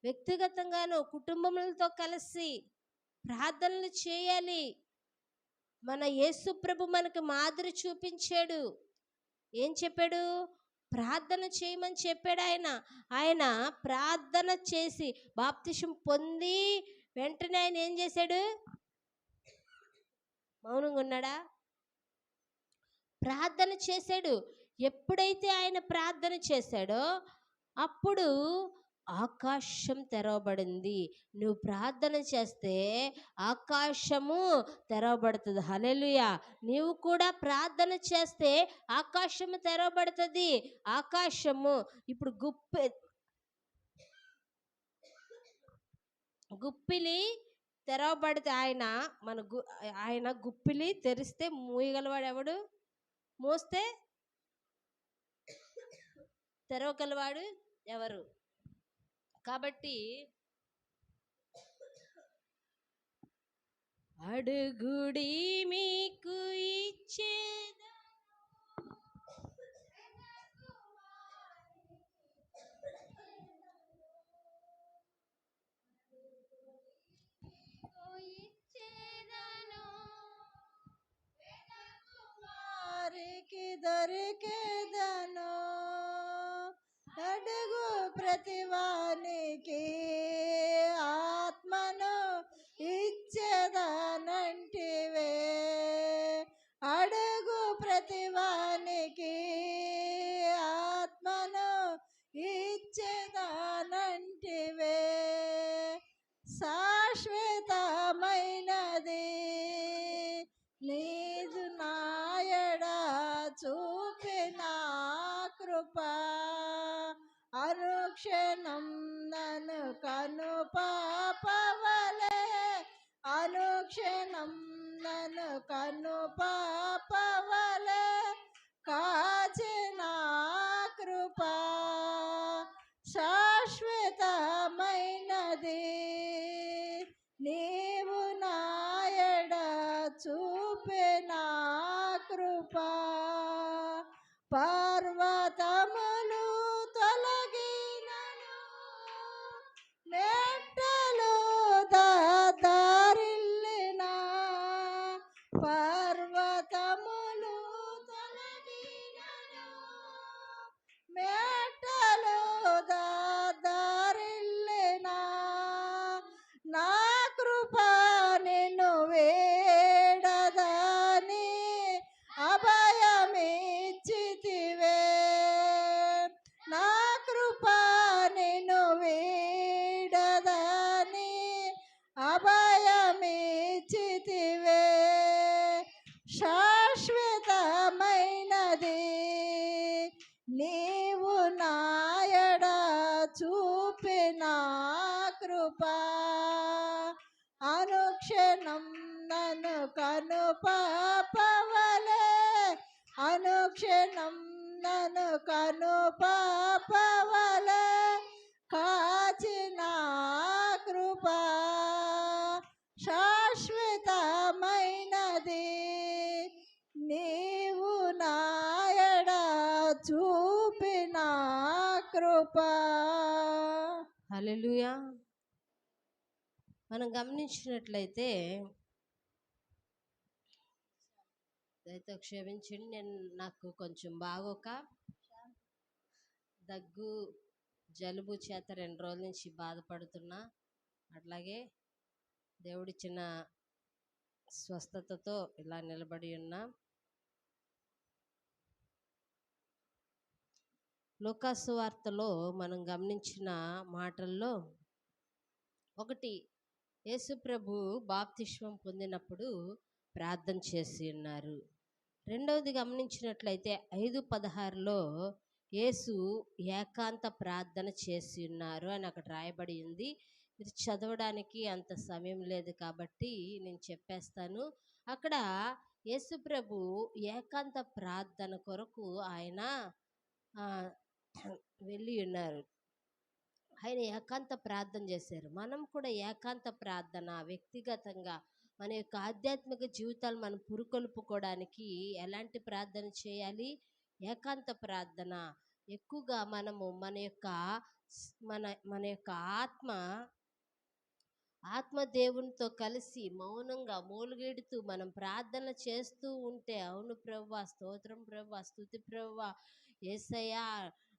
వ్యక్తిగతంగాను కుటుంబములతో కలిసి ప్రార్థనలు చేయాలి. మన యేసు ప్రభు మనకు మాదిరి చూపించాడు. ఏం చెప్పాడు? ప్రార్థన చేయమని చెప్పాడు. ఆయన ప్రార్థన చేసి బాప్తిసం పొంది వెంటనే ఆయన ఏం చేశాడు? మౌనంగా ఉన్నాడా? ప్రార్థన చేశాడు. ఎప్పుడైతే ఆయన ప్రార్థన చేశాడో అప్పుడు ఆకాశం తెరవబడింది. నువ్వు ప్రార్థన చేస్తే ఆకాశము తెరవబడుతుంది. హల్లెలూయా. నీవు కూడా ప్రార్థన చేస్తే ఆకాశము తెరవబడుతుంది. ఆకాశము ఇప్పుడు గుప్పిలి తెరవబడితే ఆయన గుప్పిలి తెరిస్తే మూయగలవాడు ఎవడు? మూస్తే తెరవగలవాడు ఎవరు? కాబట్టి అడుగుడి మీకు ఇచ్చేదను, వారికి దొరికేదను, అడుగు ప్రతివానికి ఆత్మను ఇచ్చేదనంటివే, అడుగు ప్రతివానికి ఆత్మను ఇచ్చేదనంటివే, శాశ్వతమైనది నీదు నాయడ చూపిన కృప, అనుక్షణం నన్ను కను పాపవలే, అనుక్షణం నన్ను కను పాపవలే కాచిన కృప, శాశ్వతమైనది నీవు నాయడ చూపిన కృప, పర్వతములు తొలగినను మెట్టలు దారిల్లిన, పర్వతములు తొలగినను మెట్టలు దారిల్లిన, నా కృప నిన్ను వేడదని అభయమిచ్చితివే, నా కృప నిన్ను వేడదని అభయమిచ్చితివే, శాశ్వతమైనది నీవు నాయడ చూపిన కృప, అనుక్షణం నన్ను కను పాపవలే, అనుక్షణం నన్ను కను పాపవలే కాచిన కృప, శాశ్వతమైనది నీవు నాయడ చూపిన కృప. హల్లెలూయా. మనం గమనించినట్లయితే, దయతో క్షమించండి, నాకు కొంచెం బాగోక దగ్గు జలుబు చేత 2 రోజుల నుంచి బాధపడుతున్నా. అట్లాగే దేవుడిచ్చిన స్వస్థతతో ఇలా నిలబడి ఉన్నా. లూకాసు వార్తలో మనం గమనించిన మాటల్లో ఒకటి, యేసు ప్రభు బాప్తిస్మం పొందినప్పుడు ప్రార్థన చేసి ఉన్నారు. రెండవది గమనించినట్లయితే 5:16లో యేసు ఏకాంత ప్రార్థన చేసి ఉన్నారు అని అక్కడ రాయబడి ఉంది. ఇది చదవడానికి అంత సమయం లేదు కాబట్టి నేను చెప్పేస్తాను. అక్కడ యేసు ప్రభు ఏకాంత ప్రార్థన కొరకు ఆయన వెళ్ళి ఉన్నారు. ఆయన ఏకాంత ప్రార్థన చేశారు. మనం కూడా ఏకాంత ప్రార్థన వ్యక్తిగతంగా మన యొక్క ఆధ్యాత్మిక జీవితాలు మనం పురుకొల్పుకోవడానికి ఎలాంటి ప్రార్థన చేయాలి? ఏకాంత ప్రార్థన. ఎక్కువగా మనము మన యొక్క ఆత్మ దేవునితో కలిసి మౌనంగా మూలుగెడుతూ మనం ప్రార్థన చేస్తూ ఉంటే, అవును ప్రభువా, స్తోత్రం ప్రభువా, స్తుతి ప్రభువా, యేసయ్యా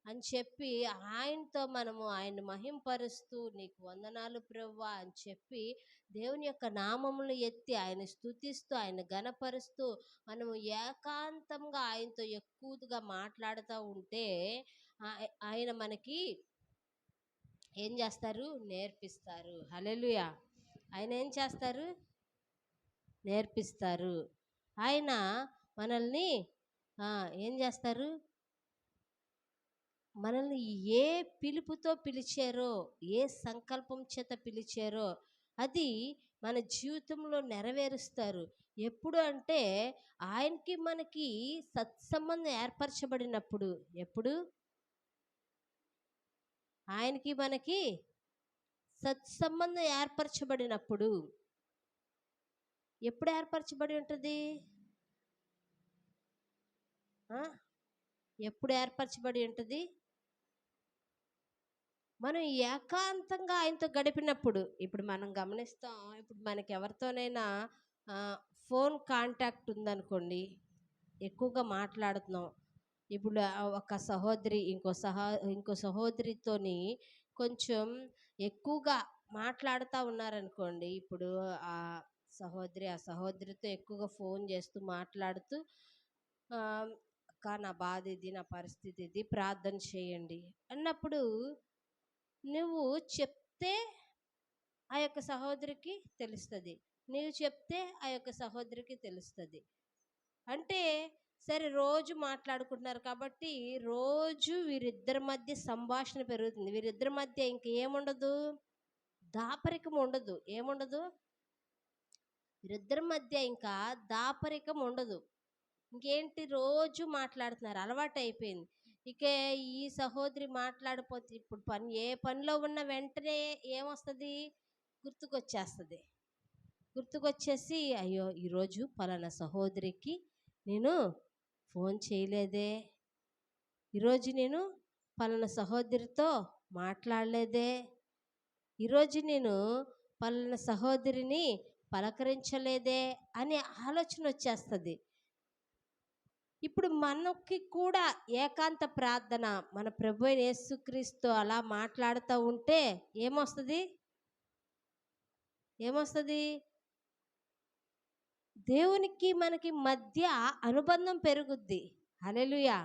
అని చెప్పి ఆయనతో మనము ఆయన మహింపరుస్తూ, నీకు వందనాలు ప్రభువా అని చెప్పి దేవుని యొక్క నామములు ఎత్తి ఆయన స్తుతిస్తూ ఆయన ఘనపరుస్తూ మనము ఏకాంతంగా ఆయనతో ఎక్కువగా మాట్లాడుతూ ఉంటే ఆయన మనకి ఏం చేస్తారు? నేర్పిస్తారు. హల్లెలూయా. ఆయన ఏం చేస్తారు? నేర్పిస్తారు. ఆయన మనల్ని ఏం చేస్తారు? మనల్ని ఏ పిలుపుతో పిలిచారో, ఏ సంకల్పం చేత పిలిచారో అది మన జీవితంలో నెరవేరుస్తారు. ఎప్పుడు అంటే ఆయనకి మనకి సత్సంబంధం ఏర్పరచబడినప్పుడు. ఎప్పుడు? ఆయనకి మనకి సత్సంబంధం ఏర్పరచబడినప్పుడు. ఎప్పుడు ఏర్పరచబడి ఉంటుంది? ఎప్పుడు ఏర్పరచబడి ఉంటుంది? మనం ఏకాంతంగా ఆయనతో గడిపినప్పుడు. ఇప్పుడు మనం గమనిస్తాం, ఇప్పుడు మనకి ఎవరితోనైనా ఫోన్ కాంటాక్ట్ ఉందనుకోండి, ఎక్కువగా మాట్లాడుతున్నాం. ఇప్పుడు ఒక సహోదరి ఇంకో సహోదరితోని కొంచెం ఎక్కువగా మాట్లాడుతూ ఉన్నారనుకోండి. ఇప్పుడు ఆ సహోదరితో ఎక్కువగా ఫోన్ చేస్తూ మాట్లాడుతూ అక్క నా బాధ ఇది, నా పరిస్థితి ఇది, ప్రార్థన చేయండి అన్నప్పుడు నువ్వు చెప్తే ఆ యొక్క సహోదరికి తెలుస్తుంది, నువ్వు చెప్తే ఆ యొక్క సహోదరికి తెలుస్తుంది. అంటే సరే రోజు మాట్లాడుకుంటున్నారు కాబట్టి రోజు వీరిద్దరి మధ్య సంభాషణ పెరుగుతుంది. వీరిద్దరి మధ్య ఇంక ఏముండదు, దాపరికం ఉండదు. ఏముండదు? వీరిద్దరి మధ్య ఇంకా దాపరికం ఉండదు. ఇంకేంటి, రోజు మాట్లాడుతున్నారు, అలవాటు అయిపోయింది. ఇక ఈ సహోదరి మాట్లాడిపోతే ఇప్పుడు ఏ పనిలో ఉన్న వెంటనే ఏమొస్తుంది, గుర్తుకొచ్చేసి అయ్యో ఈరోజు పలానా సహోదరికి నేను ఫోన్ చేయలేదే, ఈరోజు నేను పలానా సహోదరితో మాట్లాడలేదే, ఈరోజు నేను పలానా సహోదరిని పలకరించలేదే అనే ఆలోచన వచ్చేస్తుంది. ఇప్పుడు మనకి కూడా ఏకాంత ప్రార్థన, మన ప్రభు అయిన యేసుక్రీస్తు అలా మాట్లాడుతూ ఉంటే ఏమొస్తుంది? దేవునికి మనకి మధ్య అనుబంధం పెరుగుద్ది. హల్లెలూయా.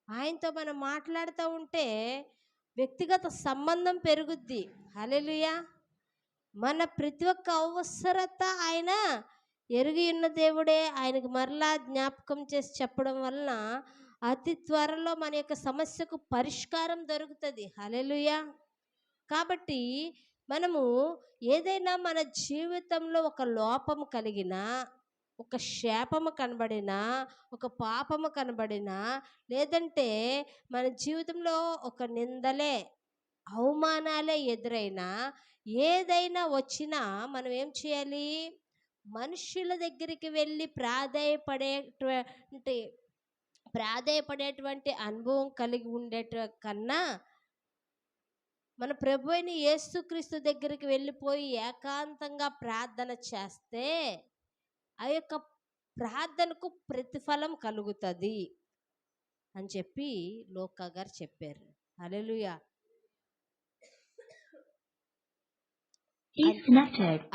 ఆయనతో మనం మాట్లాడుతూ ఉంటే వ్యక్తిగత సంబంధం పెరుగుద్ది. హల్లెలూయా. మన ప్రతి ఒక్క అవసరత ఆయన ఎరిగి ఉన్న దేవుడే. ఆయనకు మరలా జ్ఞాపకం చేసి చెప్పడం వలన అతి త్వరలో మన యొక్క సమస్యకు పరిష్కారం దొరుకుతుంది. హల్లెలూయా. కాబట్టి మనము ఏదైనా మన జీవితంలో ఒక లోపము కలిగినా, ఒక శాపము కనబడినా, ఒక పాపము కనబడినా, లేదంటే మన జీవితంలో ఒక నిందలే, అవమానాలే ఎదురైనా, ఏదైనా వచ్చినా మనం ఏం చేయాలి? మనుషుల దగ్గరికి వెళ్ళి ప్రాధేయపడేటువంటి అనుభవం కలిగి ఉండేట కన్నా మన ప్రభు అయిన యేసుక్రీస్తు దగ్గరికి వెళ్ళిపోయి ఏకాంతంగా ప్రార్థన చేస్తే ఆ యొక్క ప్రార్థనకు ప్రతిఫలం కలుగుతుంది అని చెప్పి లోకా గారు చెప్పారు. హల్లెలూయా.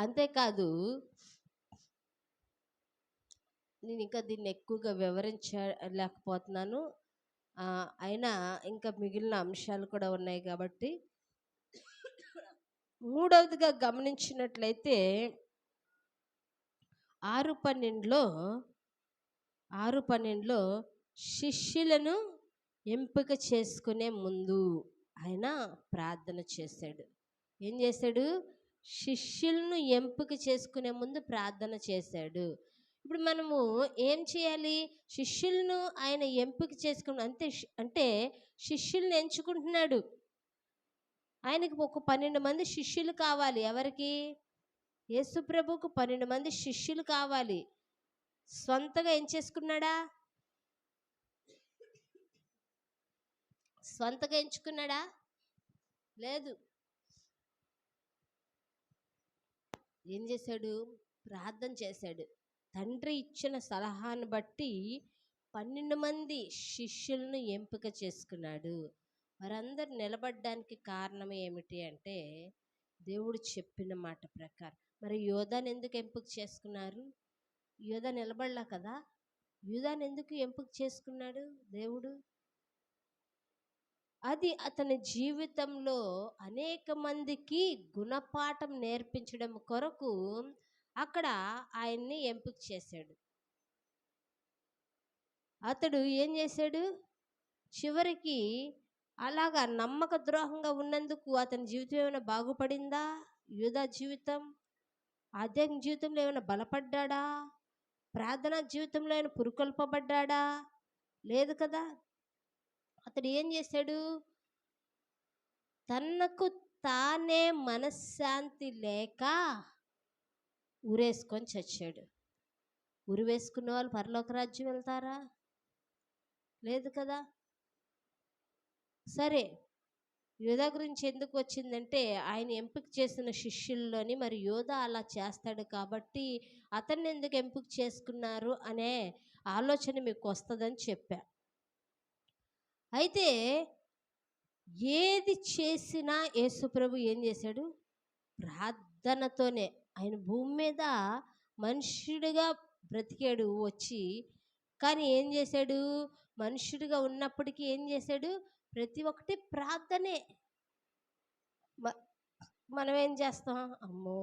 అంతేకాదు, నేను ఇంకా దీన్ని ఎక్కువగా వివరించలేకపోతున్నాను. అయినా ఇంకా మిగిలిన అంశాలు కూడా ఉన్నాయి కాబట్టి, మూడవదిగా గమనించినట్లయితే 6:12లో శిష్యులను ఎంపిక చేసుకునే ముందు ఆయన ప్రార్థన చేశాడు. ఏం చేశాడు? శిష్యులను ఎంపిక చేసుకునే ముందు ప్రార్థన చేశాడు. ఇప్పుడు మనము ఏం చేయాలి? శిష్యులను ఆయన ఎంపిక చేసుకుని అంటే శిష్యులను ఎంచుకుంటున్నాడు. ఆయనకు ఒక 12 మంది శిష్యులు కావాలి. ఎవరికి? యేసు ప్రభువుకు 12 మంది శిష్యులు కావాలి. స్వంతగా ఏం చేసుకున్నాడా? స్వంతగా ఎంచుకున్నాడా? లేదు. ఏం చేశాడు? ప్రార్థన చేశాడు. తండ్రి ఇచ్చిన సలహాను బట్టి 12 మంది శిష్యులను ఎంపిక చేసుకున్నాడు. వారందరూ నిలబడడానికి కారణం ఏమిటి అంటే దేవుడు చెప్పిన మాట ప్రకారం. మరి యోధాను ఎందుకు ఎంపిక చేసుకున్నారు? యోధా నిలబడలా కదా. యోధాను ఎందుకు ఎంపిక చేసుకున్నాడు దేవుడు? అది అతని జీవితంలో అనేక మందికి గుణపాఠం నేర్పించడం కొరకు అక్కడ ఆయన్ని ఎంపిక చేశాడు. అతడు ఏం చేశాడు? చివరికి అలాగా నమ్మక ద్రోహంగా ఉన్నందుకు అతని జీవితం ఏమైనా బాగుపడిందా? యూదా జీవితం, ఆధ్యాత్మిక జీవితంలో ఏమైనా బలపడ్డా? ప్రార్థనా జీవితంలో ఏమైనా పురుకొల్పబడ్డా? లేదు కదా. అతడు ఏం చేశాడు? తనకు తానే మనశ్శాంతి లేక ఉరేసుకొని చచ్చాడు. ఉరి వేసుకున్న వాళ్ళు పరలోక రాజ్యం వెళ్తారా? లేదు కదా. సరే, యోధా గురించి ఎందుకు వచ్చిందంటే ఆయన ఎంపిక చేసిన శిష్యుల్లోని మరి యోధా అలా చేస్తాడు కాబట్టి అతన్ని ఎందుకు ఎంపిక చేసుకున్నారు అనే ఆలోచన మీకు వస్తుందని చెప్పా. అయితే ఏది చేసినా యేసుప్రభు ఏం చేశాడు? ప్రార్థనతోనే. ఆయన భూమి మీద మనుష్యుడిగా బ్రతికాడు వచ్చి, కానీ ఏం చేశాడు? మనుష్యుడిగా ఉన్నప్పటికీ ఏం చేశాడు? ప్రతి ఒక్కటి ప్రార్థనే. మనం ఏం చేస్తాం? అమ్మో,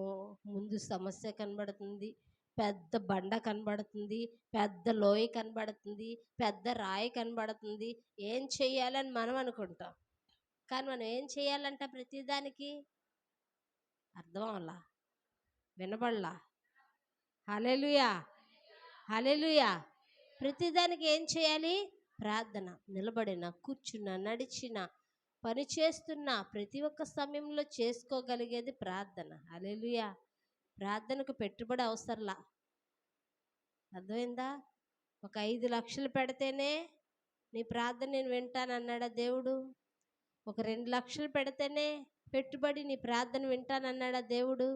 ముందు సమస్య కనబడుతుంది, పెద్ద బండ కనబడుతుంది, పెద్ద లోయ కనబడుతుంది, పెద్ద రాయి కనబడుతుంది, ఏం చెయ్యాలని మనం అనుకుంటాం. కానీ మనం ఏం చేయాలంట? ప్రతిదానికి అర్థం అవలా, వినబడలా? హల్లెలూయా, హల్లెలూయా. ప్రతిదానికి ఏం చేయాలి? ప్రార్థన. నిలబడిన, కూర్చున్న, నడిచిన, పని చేస్తున్న ప్రతి ఒక్క సమయంలో చేసుకోగలిగేది ప్రార్థన. హల్లెలూయా. ప్రార్థనకు పెట్టుబడి అవసరంలా. అర్థమైందా? ఒక 5 లక్షలు పెడితేనే నీ ప్రార్థన నేను వింటానన్నాడా దేవుడు? ఒక 2 లక్షలు పెడితేనే పెట్టుబడి నీ ప్రార్థన వింటానన్నాడా దేవుడు?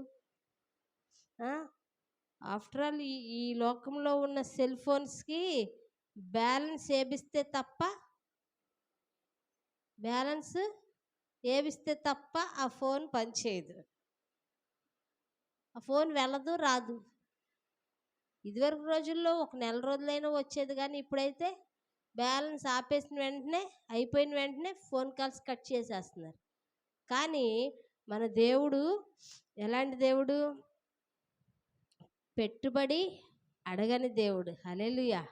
ఆఫ్టర్ ఆల్ ఈ లోకంలో ఉన్న సెల్ ఫోన్స్కి బ్యాలెన్స్ ఏబిస్తే తప్ప ఆ ఫోన్ పనిచేయదు. ఆ ఫోన్ వెళ్ళదు, రాదు. ఇదివరకు రోజుల్లో ఒక నెల రోజులైనా వచ్చేది, కానీ ఇప్పుడైతే బ్యాలెన్స్ ఆపేసిన వెంటనే, అయిపోయిన వెంటనే ఫోన్ కాల్స్ కట్ చేసేస్తున్నారు. కానీ మన దేవుడు ఎలాంటి దేవుడు? పెట్టుబడి అడగని దేవుడు. హల్లెలూయా,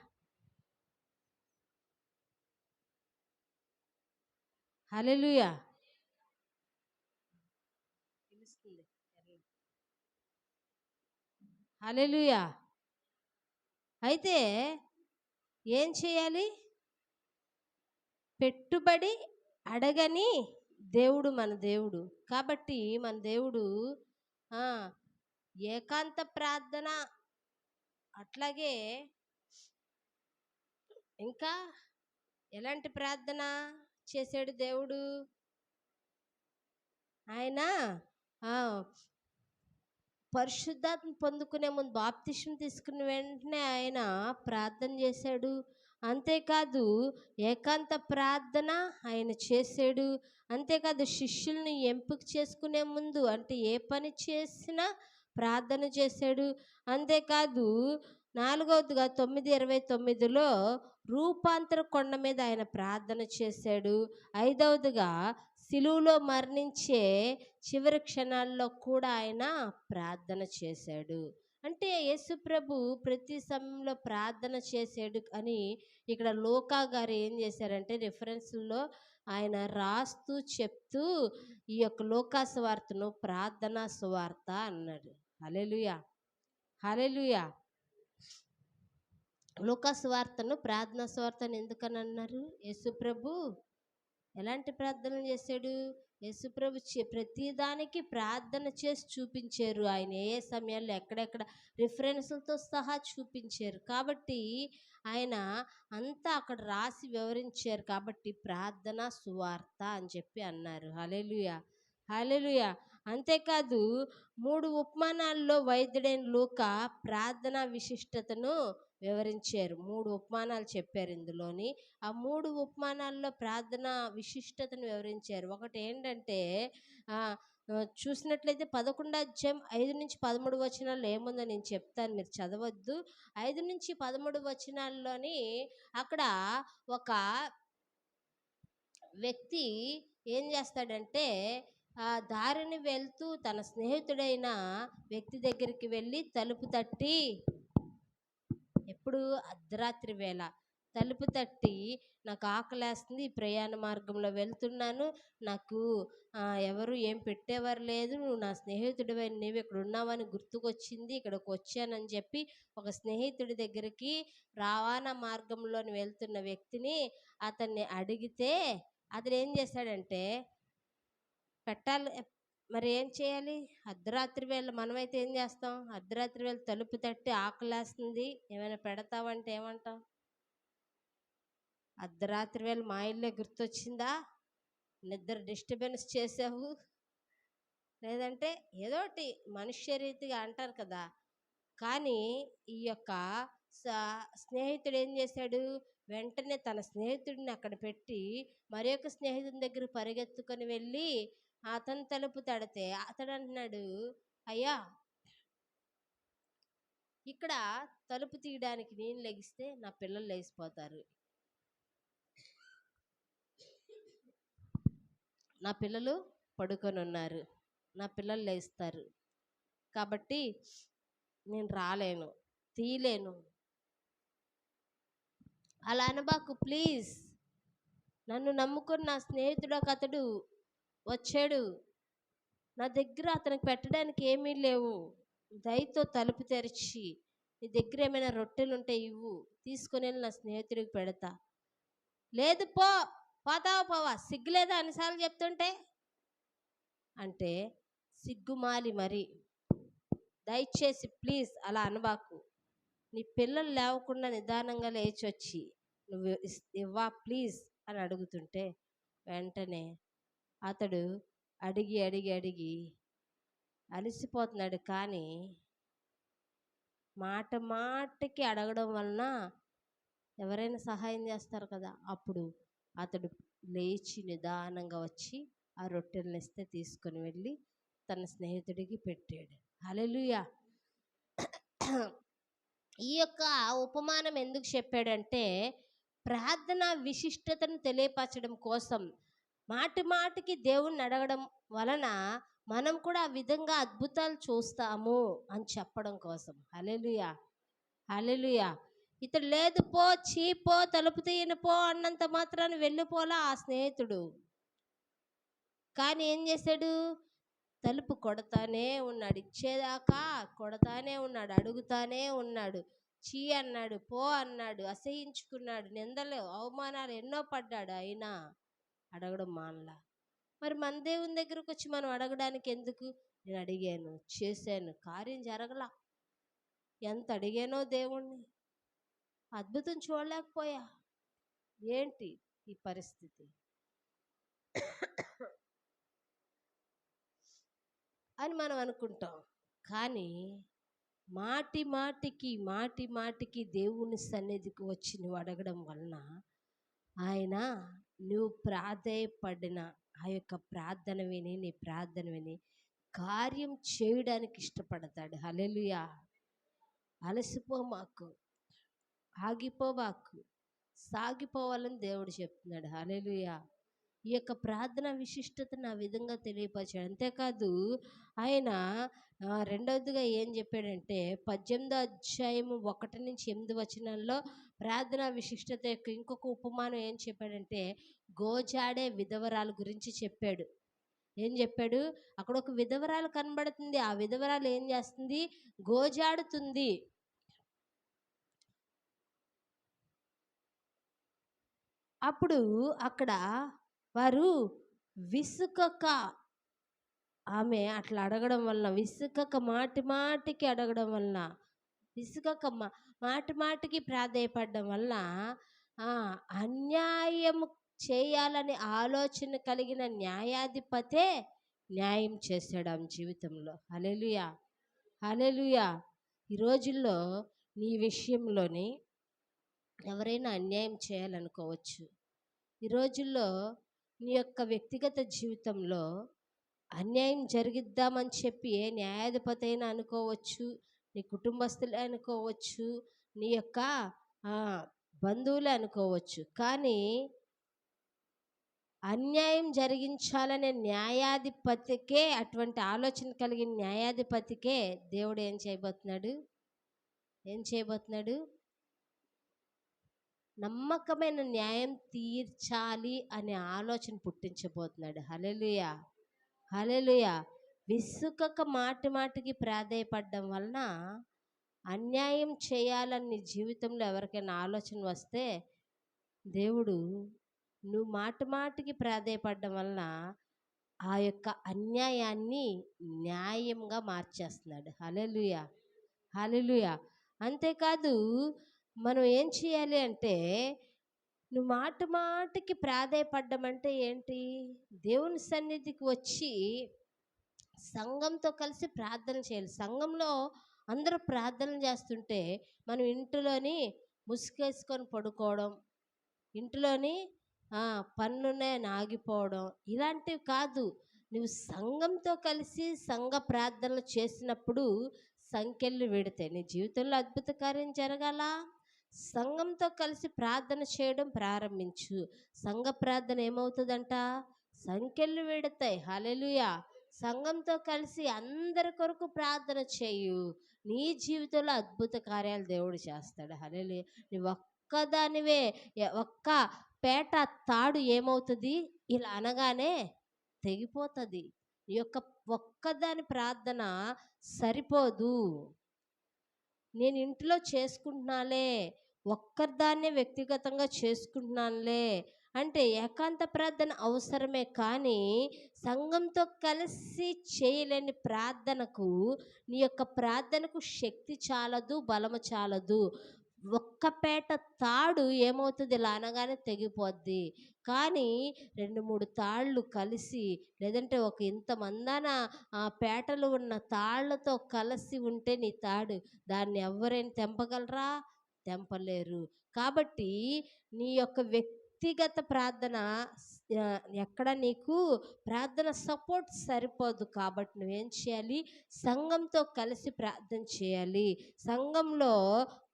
హల్లెలూయా. హల్లెలూయా. అయితే ఏం చేయాలి? పెట్టుబడి అడగని దేవుడు మన దేవుడు. కాబట్టి మన దేవుడు ఏకాంత ప్రార్థన, అట్లాగే ఇంకా ఎలాంటి ప్రార్థన చేశాడు దేవుడు? ఆయన పరిశుద్ధాత్మ పొందుకునే ముందు, బాప్తిస్మం తీసుకున్న వెంటనే ఆయన ప్రార్థన చేశాడు. అంతేకాదు ఏకాంత ప్రార్థన ఆయన చేశాడు. అంతేకాదు శిష్యుల్ని ఎంపిక చేసుకునే ముందు, అంటే ఏ పని చేసినా ప్రార్థన చేశాడు. అంతేకాదు 4వదిగా 9:29లో రూపాంతర కొండ మీద ఆయన ప్రార్థన చేశాడు. 5వదిగా సిలువలో మరణించే చివరి క్షణాల్లో కూడా ఆయన ప్రార్థన చేశాడు. అంటే యేసుప్రభు ప్రతి సమయంలో ప్రార్థన చేశాడు అని ఇక్కడ లూకా గారు ఏం చేశారంటే రిఫరెన్స్లో ఆయన రాస్తూ చెప్తూ ఈ యొక్క లూకా సువార్తను ప్రార్థనా సువార్త అన్నాడు. హల్లెలూయా, హల్లెలూయా. లూకా సువార్తను ప్రార్థనా సువార్త అని ఎందుకని అన్నారు? యేసుప్రభు ఎలాంటి ప్రార్థన చేశాడు? యేసుప్రభు ప్రతిదానికి ప్రార్థన చేసి చూపించారు. ఆయన ఏ సమయాల్లో ఎక్కడెక్కడ రిఫరెన్స్లతో సహా చూపించారు. కాబట్టి ఆయన అంతా అక్కడ రాసి వివరించారు. కాబట్టి ప్రార్థనా సువార్త అని చెప్పి అన్నారు. హల్లెలూయా, హల్లెలూయా. అంతేకాదు 3 ఉపమానాల్లో వైద్యుడైన లూకా ప్రార్థనా విశిష్టతను వివరించారు. 3 ఉపమానాలు చెప్పారు ఇందులోని. ఆ 3 ఉపమానాల్లో ప్రార్థన విశిష్టతను వివరించారు. ఒకటి ఏంటంటే చూసినట్లయితే 11వ అధ్యాయం 5-13 వచనాల్లో ఏముందో నేను చెప్తాను, మీరు చదవద్దు. 5-13 వచనాల్లోని అక్కడ ఒక వ్యక్తి ఏం చేస్తాడంటే దారిని వెళ్తూ తన స్నేహితుడైన వ్యక్తి దగ్గరికి వెళ్ళి తలుపు తట్టి, ఎప్పుడు అర్ధరాత్రి వేళ తలుపు తట్టి, నాకు ఆకలేస్తుంది, ప్రయాణ మార్గంలో వెళ్తున్నాను, నాకు ఎవరు ఏం పెట్టేవారు లేదు, నువ్వు నా స్నేహితుడివై నీవు ఇక్కడ ఉన్నావని గుర్తుకొచ్చింది, ఇక్కడికి వచ్చానని చెప్పి ఒక స్నేహితుడి దగ్గరికి రవాణా మార్గంలోని వెళ్తున్న వ్యక్తిని అతన్ని అడిగితే అతను ఏం చేశాడంటే పెట్టాలి. మరి ఏం చేయాలి? అర్ధరాత్రి వేళ మనమైతే ఏం చేస్తాం? అర్ధరాత్రి వేళ తలుపు తట్టి ఆకలేస్తుంది, ఏమైనా పెడతావంటే ఏమంటాం? అర్ధరాత్రి వేళ మా ఇల్లే గుర్తొచ్చిందా, నిద్ర డిస్టర్బెన్స్ చేసావు, లేదంటే ఏదోటి మనుష్య రీతిగా అంటారు కదా. కానీ ఈ యొక్క స్నేహితుడు ఏం చేశాడు? వెంటనే తన స్నేహితుడిని అక్కడ పెట్టి మరొక స్నేహితుని దగ్గర పరిగెత్తుకొని వెళ్ళి అతను తలుపు తడితే అతడు అంటున్నాడు, అయ్యా ఇక్కడ తలుపు తీయడానికి నేను లెగిస్తే నా పిల్లలు లేచిపోతారు, నా పిల్లలు పడుకొని ఉన్నారు, నా పిల్లలు లేస్తారు, కాబట్టి నేను రాలేను, తీయలేను. అలా అనబాకు ప్లీజ్. నన్ను నమ్ముకొని నా స్నేహితుడు ఒక అతడు వచ్చాడు, నా దగ్గర అతనికి పెట్టడానికి ఏమీ లేవు, దయతో తలుపు తెరిచి నీ దగ్గర ఏమైనా రొట్టెలు ఉంటే ఇవ్వు, తీసుకొని వెళ్ళి నా స్నేహితుడికి పెడతా. లేదు పోవా, సిగ్గులేదా అన్నిసార్లు చెప్తుంటే అంటే సిగ్గుమాలి మరి. దయచేసి ప్లీజ్ అలా అనబాకు. నీ పిల్లలు లేవకుండా నిదానంగా లేచి వచ్చి నువ్వు ఇవ్వా ప్లీజ్ అని అడుగుతుంటే వెంటనే అతడు అడిగి అడిగి అడిగి అలసిపోతున్నాడు. కానీ మాట మాటకి అడగడం వలన ఎవరైనా సహాయం చేస్తారు కదా. అప్పుడు అతడు లేచి నిదానంగా వచ్చి ఆ రొట్టెలను ఇస్తే తీసుకొని వెళ్ళి తన స్నేహితుడికి పెట్టాడు. హల్లెలూయా. ఈ యొక్క ఉపమానం ఎందుకు చెప్పాడంటే ప్రార్థన విశిష్టతను తెలియపరచడం కోసం. మాటి మాటికి దేవుణ్ణి అడగడం వలన మనం కూడా ఆ విధంగా అద్భుతాలు చూస్తాము అని చెప్పడం కోసం. హల్లెలూయా, హల్లెలూయా. ఇతడు లేదు పో తలుపు తీయను పో అన్నంత మాత్రాన వెళ్ళిపోలా ఆ స్నేహితుడు. కానీ ఏం చేశాడు? తలుపు కొడతానే ఉన్నాడు, ఇచ్చేదాకా కొడతానే ఉన్నాడు, అడుగుతానే ఉన్నాడు. చీ అన్నాడు, పో అన్నాడు, అసహించుకున్నాడు, నిందలు అవమానాలు ఎన్నో పడ్డాడు, అయినా అడగడం మానలా. మరి మన దేవుని దగ్గరకు వచ్చి మనం అడగడానికి ఎందుకు? నేను అడిగాను, చేశాను, కార్యం జరగలా. ఎంత అడిగానో దేవుణ్ణి, అద్భుతం చూడలేకపోయా. ఏంటి ఈ పరిస్థితి అని మనం అనుకుంటాం. కానీ మాటి మాటికి దేవుని సన్నిధికి వచ్చి నువ్వు అడగడం వలన ఆయన నువ్వు ప్రాధేయపడిన ఆ యొక్క ప్రార్థన విని, నీ ప్రార్థన విని కార్యం చేయడానికి ఇష్టపడతాడు. హల్లెలూయా. అలసిపోమాకు, ఆగిపోవాకు, సాగిపోవాలని దేవుడు చెప్తున్నాడు. హల్లెలూయా. ఈ యొక్క ప్రార్థన విశిష్టతను ఆ విధంగా తెలియపరిచాడు. అంతేకాదు ఆయన రెండవదిగా ఏం చెప్పాడంటే 18వ అధ్యాయము 1-8 ప్రార్థన విశిష్టత యొక్క ఇంకొక ఉపమానం ఏం చెప్పాడంటే గోజాడే విధవరాలు గురించి చెప్పాడు. ఏం చెప్పాడు? అక్కడ ఒక విధవరాలు కనబడుతుంది. ఆ విధవరాలు ఏం చేస్తుంది? గోజాడుతుంది. అప్పుడు అక్కడ వారు విసుకక, ఆమె అట్లా అడగడం వలన, విసుకక మాటికి అడగడం వలన, విసుకక మాటికి ప్రాధేయపడడం వలన అన్యాయము చేయాలని ఆలోచన కలిగిన న్యాయాధిపతే న్యాయం చేశాడు ఆమె జీవితంలో. హల్లెలూయా, హల్లెలూయా. ఈ రోజుల్లో నీ విషయంలోని ఎవరైనా అన్యాయం చేయాలనుకోవచ్చు. ఈ రోజుల్లో నీ యొక్క వ్యక్తిగత జీవితంలో అన్యాయం జరిగిద్దామని చెప్పి ఏ న్యాయాధిపతి అయినా అనుకోవచ్చు, నీ కుటుంబస్తులే అనుకోవచ్చు, నీ యొక్క బంధువులే అనుకోవచ్చు. కానీ అన్యాయం జరిగించాలనే న్యాయాధిపతికే, అటువంటి ఆలోచన కలిగిన న్యాయాధిపతికే దేవుడు ఏం చేయబోతున్నాడు? నమ్మకమైన న్యాయం తీర్చాలి అనే ఆలోచన పుట్టించబోతున్నాడు. హల్లెలూయా, హల్లెలూయా. విసుకక మాటి మాటికి ప్రాధేయపడడం వలన అన్యాయం చేయాలని నీ జీవితంలో ఎవరికైనా ఆలోచన వస్తే దేవుడు నువ్వు మాటి మాటికి ప్రాధేయపడడం వలన ఆ యొక్క అన్యాయాన్ని న్యాయంగా మార్చేస్తున్నాడు. హల్లెలూయా, హల్లెలూయా. అంతేకాదు మనం ఏం చేయాలి అంటే, నువ్వు మాటి మాటికి ప్రాధేయపడ్డం అంటే ఏంటి? దేవుని సన్నిధికి వచ్చి సంఘంతో కలిసి ప్రార్థన చేయాలి. సంఘంలో అందరూ ప్రార్థనలు చేస్తుంటే మనం ఇంటిలోని ముసుగేసుకొని పడుకోవడం, ఇంటిలోని పనులున్నాయని ఆగిపోవడం, ఇలాంటివి కాదు. నువ్వు సంఘంతో కలిసి సంఘ ప్రార్థనలు చేసినప్పుడు సంఖ్యలు విడతాయి. నీ జీవితంలో అద్భుత కార్యం జరగాల. సంఘంతో కలిసి ప్రార్థన చేయడం ప్రారంభించు. సంఘ ప్రార్థన ఏమవుతుందంట? సంఖ్యలు విడతాయి. హల్లెలూయా. సంఘంతో కలిసి అందరి కొరకు ప్రార్థన చేయు. నీ జీవితంలో అద్భుత కార్యాలు దేవుడు చేస్తాడు. హల్లెలూయా. నువ్వు ఒక్కదానివే, ఒక్క పేట తాడు ఏమవుతుంది? ఇలా అనగానే తెగిపోతుంది. నీ యొక్క ఒక్కదాని ప్రార్థన సరిపోదు. నేను ఇంట్లో చేసుకుంటున్నాలే, ఒక్కదాన్నే వ్యక్తిగతంగా చేసుకుంటున్నానులే అంటే ఏకాంత ప్రార్థన అవసరమే, కానీ సంఘంతో కలిసి చేయలేని ప్రార్థనకు, నీ యొక్క ప్రార్థనకు శక్తి చాలదు, బలము చాలదు. ఒక్క పేట తాడు ఏమవుతుంది? ఇలా అనగానే తెగిపోద్ది. కానీ 2-3 తాళ్ళు కలిసి, లేదంటే ఒక ఇంతమందాన పేటలు ఉన్న తాళ్ళతో కలిసి ఉంటే నీ తాడు, దాన్ని ఎవరైనా తెంపగలరా? తెంపలేరు. కాబట్టి నీ యొక్క వ్యక్తిగత ప్రార్థన ఎక్కడ నీకు ప్రార్థన సపోర్ట్ సరిపోదు. కాబట్టి నువ్వేం చేయాలి? సంఘంతో కలిసి ప్రార్థన చేయాలి. సంఘంలో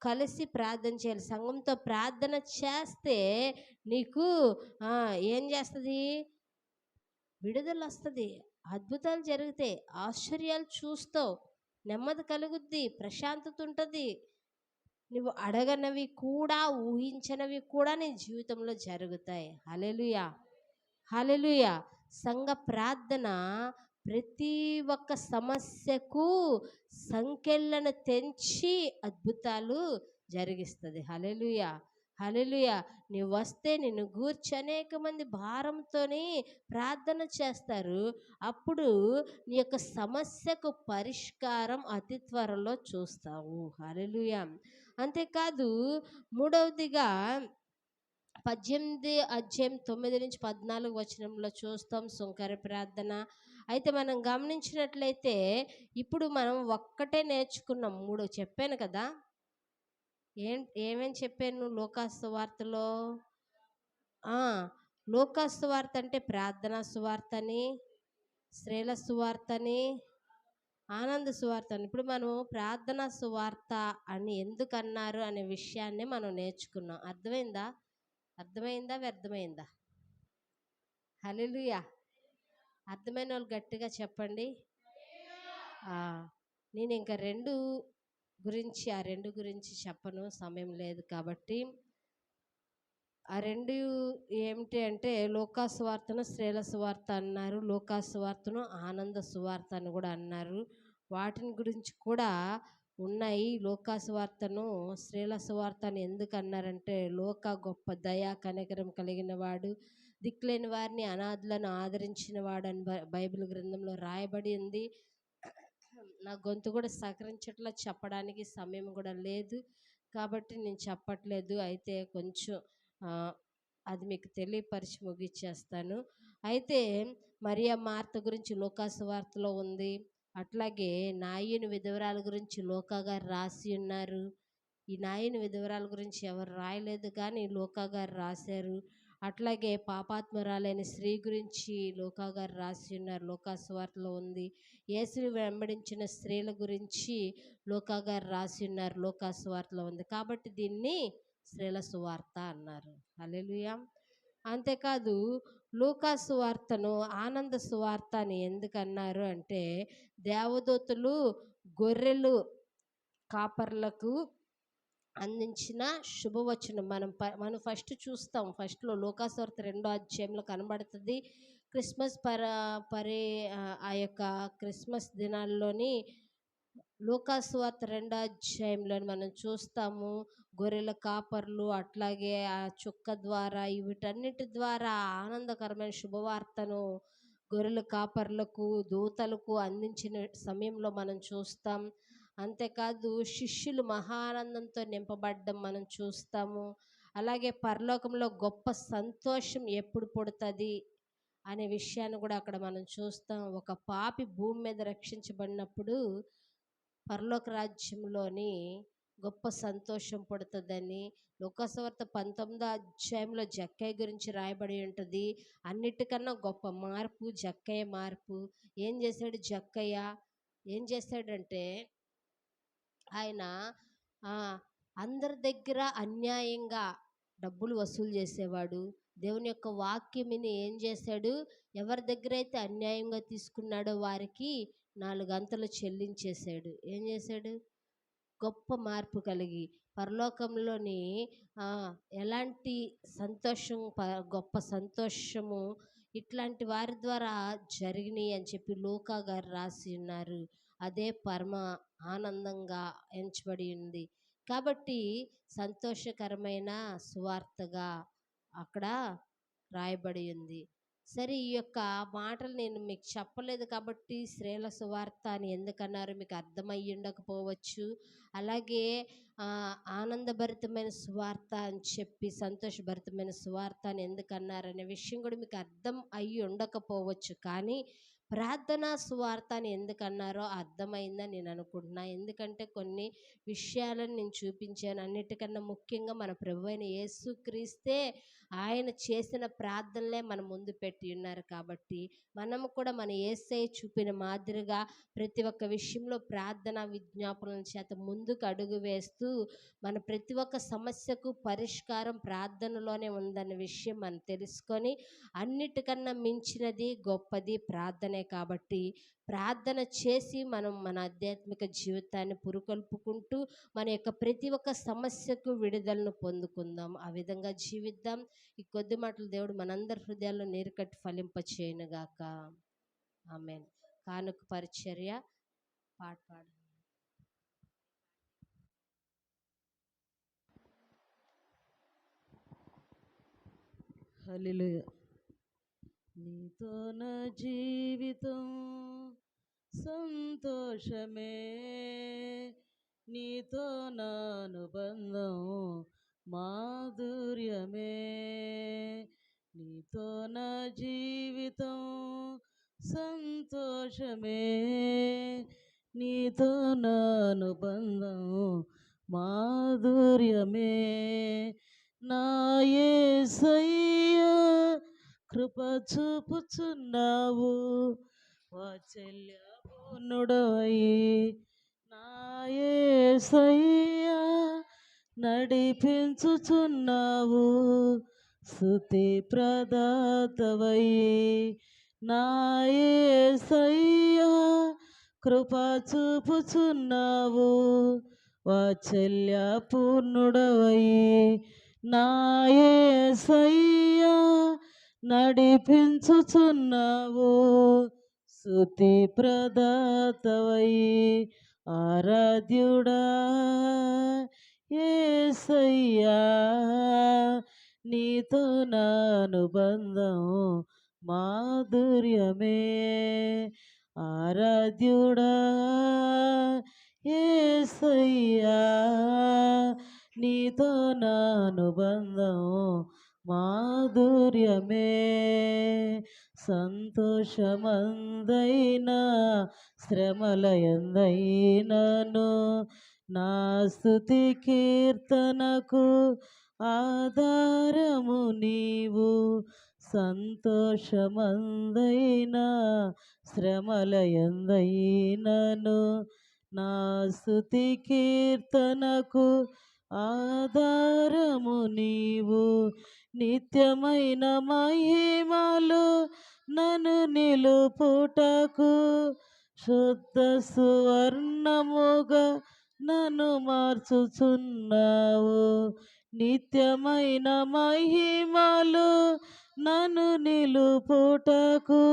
కలిసి ప్రార్థన చేయాలి. సంఘంతో ప్రార్థన చేస్తే నీకు ఏం చేస్తుంది? విడుదల వస్తుంది, అద్భుతాలు జరుగుతాయి, ఆశ్చర్యాలు చూస్తావు, నెమ్మది కలుగుద్ది, ప్రశాంతత ఉంటుంది. నువ్వు అడగనవి కూడా, ఊహించనవి కూడా నీ జీవితంలో జరుగుతాయి. హల్లెలూయా, హల్లెలూయా. సంఘ ప్రార్థన ప్రతి ఒక్క సమస్యకు సంఖ్యలను తెంచి అద్భుతాలు జరిగిస్తుంది. హల్లెలూయా, హల్లెలూయా. నీవు వస్తే నిన్ను గూర్చి అనేక మంది భారంతోని ప్రార్థన చేస్తారు. అప్పుడు నీ యొక్క సమస్యకు పరిష్కారం అతి త్వరలో చూస్తావు. హల్లెలూయా. అంతేకాదు, మూడవదిగా 18:9-14 చూస్తాం సుంకర ప్రార్థన. అయితే మనం గమనించినట్లయితే ఇప్పుడు మనం ఒక్కటే నేర్చుకున్నాం. 3 చెప్పాను కదా. ఏమేమి చెప్పాను లోకాసు సువార్తలో? లోకాసు సువార్త అంటే ప్రార్థనా సువార్తని, స్త్రీల సువార్తని, ఆనంద సువార్త అని. ఇప్పుడు మనం ప్రార్థనా సువార్త అని ఎందుకు అన్నారు అనే విషయాన్ని మనం నేర్చుకున్నాం. అర్థమైందా? అర్థమైందా? వ్యర్థమైందా? హల్లెలూయా. అర్థమైన వాళ్ళు గట్టిగా చెప్పండి. నేను ఇంకా ఆ రెండు గురించి చెప్పను, సమయం లేదు కాబట్టి. ఆ రెండు ఏమిటి అంటే, లోకాసు సువార్తను స్త్రీల సువార్త అన్నారు, లోకాసు సువార్తను ఆనంద సువార్త అని కూడా అన్నారు. వాటిని గురించి కూడా ఉన్నాయి. లోకాసు వార్తను స్త్రీల సువార్త అని ఎందుకు అన్నారంటే, లోక గొప్ప దయా కనికరం కలిగిన వాడు, దిక్కులేని వారిని అనాథులను ఆదరించిన వాడు అని బైబిల్ గ్రంథంలో రాయబడి ఉంది. నా గొంతు కూడా సహకరించట్లా, చెప్పడానికి సమయం కూడా లేదు కాబట్టి నేను చెప్పట్లేదు. అయితే కొంచెం అది మీకు తెలియపరిచి ముగిచ్చేస్తాను. అయితే మరియా మార్త గురించి లోకాసు వార్తలో ఉంది. అట్లాగే నాయని విధవరాల గురించి లోకా గారు రాసి ఉన్నారు. ఈ నాయని విధవరాల గురించి ఎవరు రాయలేదు, కానీ లోకా గారు రాశారు. అట్లాగే పాపాత్మరాలైన స్త్రీ గురించి లోకా గారు రాసి ఉన్నారు, లోకాసు వార్తలో ఉంది. యేసుని వెంబడించిన స్త్రీల గురించి లోకా గారు రాసి ఉన్నారు, లోకాసు వార్తలో ఉంది. కాబట్టి దీన్ని స్త్రీల సువార్త అన్నారు. హల్లెలూయా. అంతేకాదు, లూకాసు సువార్తను ఆనంద సువార్త అని ఎందుకు అన్నారు అంటే, దేవదూతలు గొర్రెలు కాపర్లకు అందించిన శుభవచనం మనం చూస్తాం. ఫస్ట్లో లోకాసువార్త 2వ అధ్యాయంలో కనబడుతుంది. క్రిస్మస్ ఆ యొక్క క్రిస్మస్ దినాల్లోని లోకాసువార్త 2వ అధ్యాయంలోని మనం చూస్తాము. గొర్రెల కాపర్లు అట్లాగే ఆ చుక్క ద్వారా వీటన్నిటి ద్వారా ఆనందకరమైన శుభవార్తను గొర్రెల కాపర్లకు దూతలకు అందించిన సమయంలో మనం చూస్తాం. అంతేకాదు శిష్యులు మహానందంతో నింపబడ్డం మనం చూస్తాము. అలాగే పరలోకంలో గొప్ప సంతోషం ఎప్పుడు పుడుతుంది అనే విషయాన్ని కూడా అక్కడ మనం చూస్తాం. ఒక పాపి భూమి మీద రక్షించబడినప్పుడు పరలోక రాజ్యంలోని గొప్ప సంతోషం పుడుతుందని లోకాసువార్త 19వ అధ్యాయంలో జక్కయ్య గురించి రాయబడి ఉంటుంది. అన్నిటికన్నా గొప్ప మార్పు జక్కయ్య మార్పు. ఏం చేశాడు జక్కయ్య? ఏం చేశాడంటే ఆయన అందరి దగ్గర అన్యాయంగా డబ్బులు వసూలు చేసేవాడు. దేవుని యొక్క వాక్యమిని ఏం చేశాడు? ఎవరి దగ్గర అయితే అన్యాయంగా తీసుకున్నాడో వారికి 4 అంతలు చెల్లించేశాడు. ఏం చేశాడు? గొప్ప మార్పు కలిగి పరలోకంలోని ఎలాంటి సంతోషం, గొప్ప సంతోషము ఇట్లాంటి వారి ద్వారా జరిగినాయి అని చెప్పి లూకా గారు రాసి ఉన్నారు. అదే పరమ ఆనందంగా ఎంచబడి ఉంది. కాబట్టి సంతోషకరమైన సువార్తగా అక్కడ రాయబడి ఉంది. సరే, ఈ యొక్క మాటలు నేను మీకు చెప్పలేదు కాబట్టి స్త్రీల సువార్త అని ఎందుకన్నారు మీకు అర్థమయ్యి ఉండకపోవచ్చు. అలాగే ఆనందభరితమైన సువార్త అని చెప్పి సంతోషభరితమైన సువార్త అని ఎందుకన్నారనే విషయం కూడా మీకు అర్థం అయ్యి ఉండకపోవచ్చు. కానీ ప్రార్థనా సువార్త అని ఎందుకన్నారో అర్థమైందని నేను అనుకుంటున్నా. ఎందుకంటే కొన్ని విషయాలను నేను చూపించాను. అన్నిటికన్నా ముఖ్యంగా మన ప్రభువైన యేసుక్రీస్తే ఆయన చేసిన ప్రార్థనలే మన ముందు పెట్టి ఉన్నారు. కాబట్టి మనము కూడా మన యేసయ్య చూపిన మాదిరిగా ప్రతి ఒక్క విషయంలో ప్రార్థన విజ్ఞాపనల చేత ముందుకు అడుగు వేస్తూ మన ప్రతి ఒక్క సమస్యకు పరిష్కారం ప్రార్థనలోనే ఉందన్న విషయం మనం తెలుసుకొని అన్నిటికన్నా మించినది గొప్పది ప్రార్థనే. కాబట్టి ప్రార్థన చేసి మనం మన ఆధ్యాత్మిక జీవితాన్ని పురుకొల్పుకుంటూ మన యొక్క ప్రతి ఒక్క సమస్యకు విడుదలను పొందుకుందాం. ఆ విధంగా జీవిద్దాం. ఈ కొద్ది మాటలు దేవుడు మనందరి హృదయాల్లో నీరుకట్టి ఫలింపచేయునుగాక. ఆమేన్. కానుక పరిచర్య పాట పాడు. హల్లెలూయా. నీతో నా జీవితం సంతోషమే, నీతో నా అనుబంధం మాధుర్యమే. నీతో నా జీవితం సంతోషమే, నీతో నా అనుబంధం మాధుర్యమే. నా యేసయ్యా కృప చూపుచున్నావు, వాత్సల్య పూర్ణుడవై. నా యేసయ్యా నడిపించుచున్నావు, స్తుతి ప్రదాతవై. నా యేసయ్యా కృప చూపుచున్నావు, వాత్సల్య పూర్ణుడవై. నా యేసయ్యా నడిపించుచున్నావు, స్తుతి ప్రదాతవై. ఆరాధ్యుడా యేసయ్యా, నీతో నా అనుబంధం మాధుర్యమే. ఆరాధ్యుడా యేసయ్యా, నీతో నా అనుబంధం మాధుర్యమే. సంతోషమందైనా శ్రమలయందైనను నా స్తుతి కీర్తనకు ఆధారము నీవు. సంతోషమందైనా శ్రమలయందైనను నా స్తుతి కీర్తనకు ఆధారము నీవు. నిత్యమైన మహిమలు నన్ను నిలుపుటకు శుద్ధ సువర్ణముగా నన్ను మార్చుచున్నావు. నిత్యమైన మహిమలు నన్ను నిలుపుటకు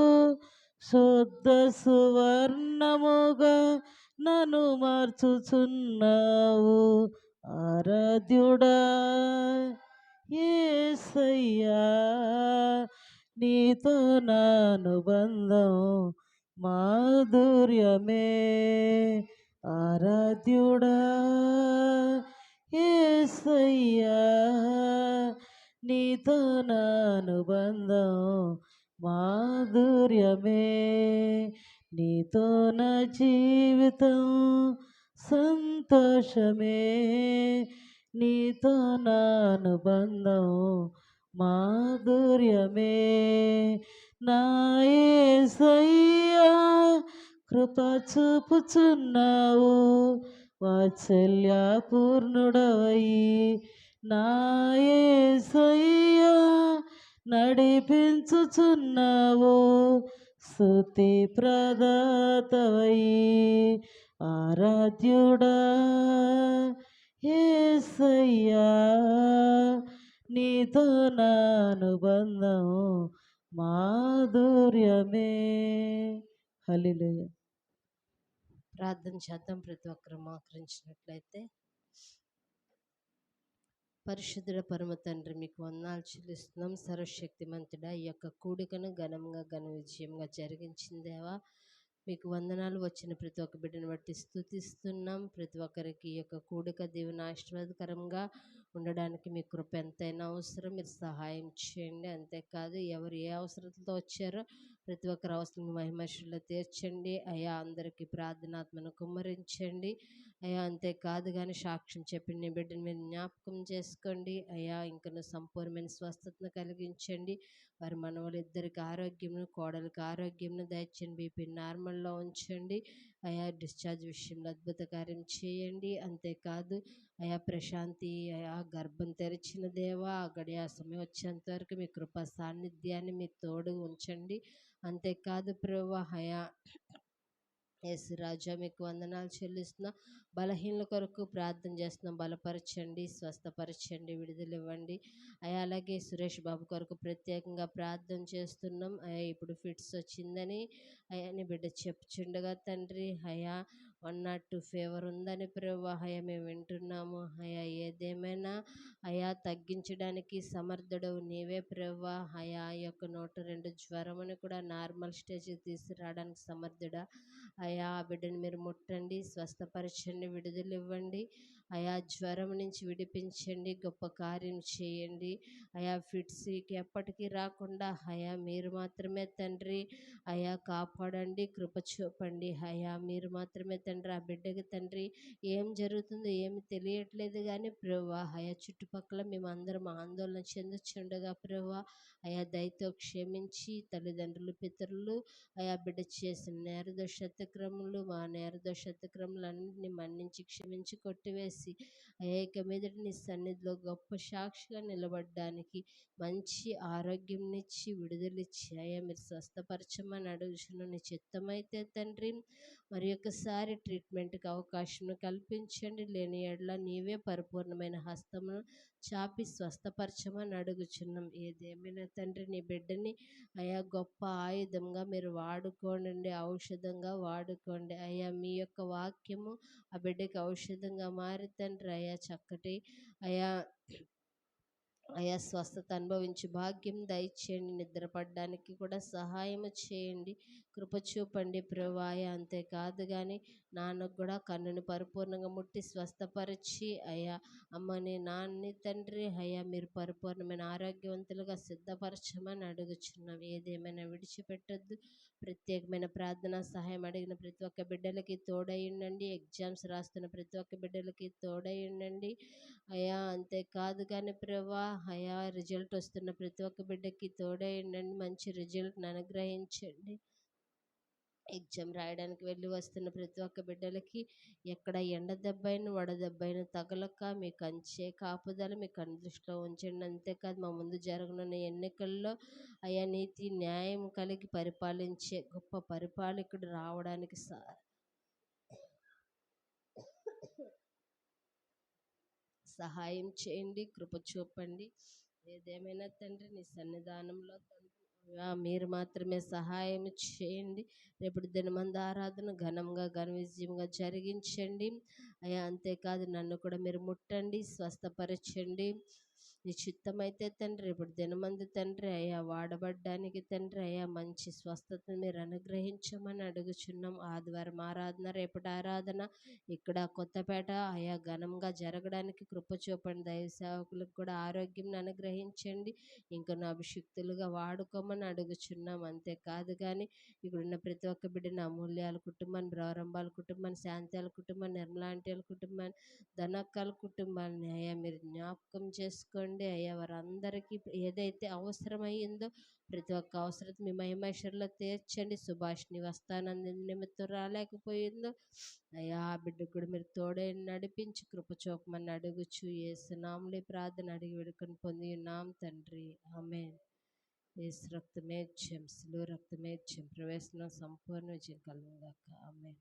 శుద్ధ సువర్ణముగా నన్ను మార్చుచున్నావు. ఆరాధ్యుడా యేసయ్యా, నీతో నా అనుబంధం మాధుర్యమే. ఆరాధ్యుడా యేసయ్యా, నీతో నా అనుబంధం మాధుర్యమే. నీతో నా జీవితం సంతోషమే. నీతో నా అనుబంధం మాధుర్యమే. నా యేసయ్యా, కృప చూపుచున్నావు, వాత్సల్య పూర్ణుడవై. నా యేసయ్యా, నడిపించుచున్నావు, స్తుతి ప్రదాతవై. ఆరాధ్యుడా యేసయ్యా, నీతో నా అనుబంధం మాధుర్యమే. హల్లెలూయా. ప్రార్థన చేద్దాం. ప్రతి ఒక్కరు మోకరించినట్లయితే. పరిశుద్ధుడ పరమ తండ్రి, మీకు వందనాలు చెల్లిస్తున్నాం. సర్వశక్తిమంతుడా, ఈ యొక్క కూడికను ఘనంగా ఘన విజయంగా జరిగించిన దేవా, మీకు వందనాలు. వచ్చిన ప్రతి ఒక్క బిడ్డను బట్టి స్తుతిస్తున్నాం. ప్రతి ఒక్కరికి ఈ యొక్క కూడిక దేవుని ఆశీర్వాదకరంగా ఉండడానికి మీ కృప ఎంతైనా అవసరం. మీరు సహాయం చేయండి. అంతేకాదు, ఎవరు ఏ అవసరంతో వచ్చారో ప్రతి ఒక్కరి అవసరం మహిమశుల్లో తీర్చండి అయ్యా. అందరికీ ప్రార్థనాత్మను కుమ్మరించండి అయ్యా. అంతేకాదు కానీ సాక్ష్యం చెప్పిన నీ బిడ్డను మీరు జ్ఞాపకం చేసుకోండి అయ్యా. ఇంకను సంపూర్ణమైన స్వస్థతను కలిగించండి. వారి మనవలిద్దరికి ఆరోగ్యమును, కోడలికి ఆరోగ్యంను దయచండి. బీపీ నార్మల్లో ఉంచండి అయా. డిశ్చార్జ్ విషయంలో అద్భుత కార్యం చేయండి. అంతేకాదు అయా, ప్రశాంతి అయా గర్భం తెరిచిన దేవా, గడియా సమయం వచ్చేంత వరకు మీ కృపా సాన్నిధ్యాన్ని మీ తోడు ఉంచండి. అంతేకాదు ప్రభువా అయా, యేసు రాజా, మీకు వందనాలు చెల్లిస్తున్నా. బలహీనల కొరకు ప్రార్థన చేస్తున్నాం. బలపరచండి, స్వస్థపరచండి, విడుదల ఇవ్వండి అయ్యా. అలాగే సురేష్ బాబు కొరకు ప్రత్యేకంగా ప్రార్థన చేస్తున్నాం అయ్యా. ఇప్పుడు ఫిట్స్ వచ్చిందని అయ్యా నీ బిడ్డ చెప్పుచుండగా తండ్రి అయ్యా, 102 ఫీవర్ ఉందని ప్రభువా అయ్యా మేము వింటున్నాము అయ్యా. ఏదేమైనా అయ్యా తగ్గించడానికి సమర్థుడవు నీవే ప్రభువా అయ్యా. ఈ యొక్క 102 జ్వరముని కూడా నార్మల్ స్టేజ్కి తీసుకురావడానికి సమర్థుడా అయ్యా. ఆ బిడ్డను మీరు ముట్టండి, స్వస్థపరచండి, విడుదల ఇవ్వండి అయా. జ్వరం నుంచి విడిపించండి, గొప్ప కార్యం చేయండి అయా. ఫిట్స్కి ఎప్పటికీ రాకుండా అయా మీరు మాత్రమే తండ్రి అయా కాపాడండి, కృప చూపండి అయా. మీరు మాత్రమే తండ్రి. ఆ బిడ్డకి తండ్రి ఏం జరుగుతుందో ఏమి తెలియట్లేదు కానీ ప్రభువా అయా, చుట్టుపక్కల మేమందరం ఆందోళన చెందుచుండగా ప్రభువా అయా దయతో క్షమించి తల్లిదండ్రులు, పితరులు అయా బిడ్డ చేసిన నేరదోష అతిక్రమములు, మా నేరదోష అతిక్రమములన్నింటినీ మన్నించి క్షమించి కొట్టివేసి అయా ఇక మీదట నీ సన్నిధిలో గొప్ప సాక్షిగా నిలబడడానికి మంచి ఆరోగ్యంనిచ్చి విడుదలిచ్చి అయ్యా మీరు స్వస్థపరచమని అడుగుచున్న నీ చిత్తమైతే తండ్రి మరి ఒకసారి ట్రీట్మెంట్కి అవకాశం కల్పించండి. లేని ఎడల నీవే పరిపూర్ణమైన హస్తమును చాపి స్వస్థపరచమని అడుగుచున్నాం. ఏదేమైనా తండ్రి నీ బిడ్డని అయా గొప్ప ఆయుధంగా మీరు వాడుకోండి, ఔషధంగా వాడుకోండి అయ్యా. మీ యొక్క వాక్యము ఆ బిడ్డకి ఔషధంగా మారి తండ్రి అయా చక్కటి అయా స్వస్థత అనుభవించి భాగ్యం దయచేయండి. నిద్రపడడానికి కూడా సహాయం చేయండి, కృప చూపండి ప్రభువాయ. అంతేకాదు కానీ నాన్నకు కూడా కన్నుని పరిపూర్ణంగా ముట్టి స్వస్థపరిచి అయ్యా అమ్మని నాన్ని తండ్రి అయ్యా మీరు పరిపూర్ణమైన ఆరోగ్యవంతులుగా సిద్ధపరచమని అడుగుచున్నాం. ఏదేమైనా విడిచిపెట్టొద్దు. ప్రత్యేకమైన ప్రార్థన సహాయం అడిగిన ప్రతి ఒక్క బిడ్డలకి తోడై ఉండండి. ఎగ్జామ్స్ రాస్తున్న ప్రతి ఒక్క బిడ్డలకి తోడై ఉండండి అయ్యా. అంతేకాదు కానీ ప్రభా అయా రిజల్ట్ వస్తున్న ప్రతి ఒక్క బిడ్డకి తోడై ఉండండి. మంచి రిజల్ట్ని అనుగ్రహించండి. ఎగ్జామ్ రాయడానికి వెళ్ళి వస్తున్న ప్రతి ఒక్క బిడ్డలకి ఎక్కడ ఎండ దెబ్బైన వడదెబ్బైన తగలక మీ కంచే కాపుదల మీ కన్ను దృష్టిలో ఉంచండి. అంతేకాదు మా ముందు జరగనున్న ఎన్నికల్లో అయా నీతి న్యాయం కలిగి పరిపాలించే గొప్ప పరిపాలకుడు రావడానికి సహాయం చేయండి, కృప చూపండి. ఏదేమైనా తండ్రి నీ సన్నిధానంలో తండ్రి మీరు మాత్రమే సహాయం చేయండి. రేపటి దినమందు ఆరాధన ఘనంగా ఘన విజయంగా జరిగించండి అయ్యా. అంతేకాదు నన్ను కూడా మీరు ముట్టండి, స్వస్థపరచండి. నీ చిత్తమైతే తండ్రి రేపటి దినమందు తండ్రి అయ్యా వాడబడ్డానికి తండ్రి అయ్యా మంచి స్వస్థతను మీరు అనుగ్రహించమని అడుగుచున్నాం. ఆదివారం ఆరాధన, రేపటి ఆరాధన ఇక్కడ కొత్తపేట అయా ఘనంగా జరగడానికి కృప చూపండి. దైవ సేవకులకు కూడా ఆరోగ్యం అనుగ్రహించండి, ఇంకొన్ని అభిషిక్తులుగా వాడుకోమని అడుగుచున్నాం. అంతేకాదు కానీ ఇక్కడున్న ప్రతి ఒక్క బిడ్డని అమూల్యాల కుటుంబాన్ని, బ్రవరంబాల కుటుంబాన్ని, శాంతాల కుటుంబాన్ని, నిర్మలాంటిల కుటుంబాన్ని, ధనక్కల కుటుంబాన్ని అయ్యా మీరు జ్ఞాపకం చేసుకోండి అయ్యా. వారందరికీ ఏదైతే అవసరమయ్యిందో ప్రతి ఒక్క అవసరం మీ మహిమేశ్వరంలో తీర్చండి. సుభాష్ని వస్తానంది నిమిత్తం రాలేకపోయిందో అయ్యా ఆ బిడ్డకు కూడా మీరు తోడే నడిపించి కృప చూపమని అడుగుచు యేసు నామములో ప్రార్థన అడిగి వేడుకొని పొంది ఉన్నాం తండ్రి, ఆమేన్. యేసు రక్తమే జయం, సిలువ రక్తమే జయం, ప్రవేశం సంపూర్ణ విజయం కలుగుగాక, ఆమేన్.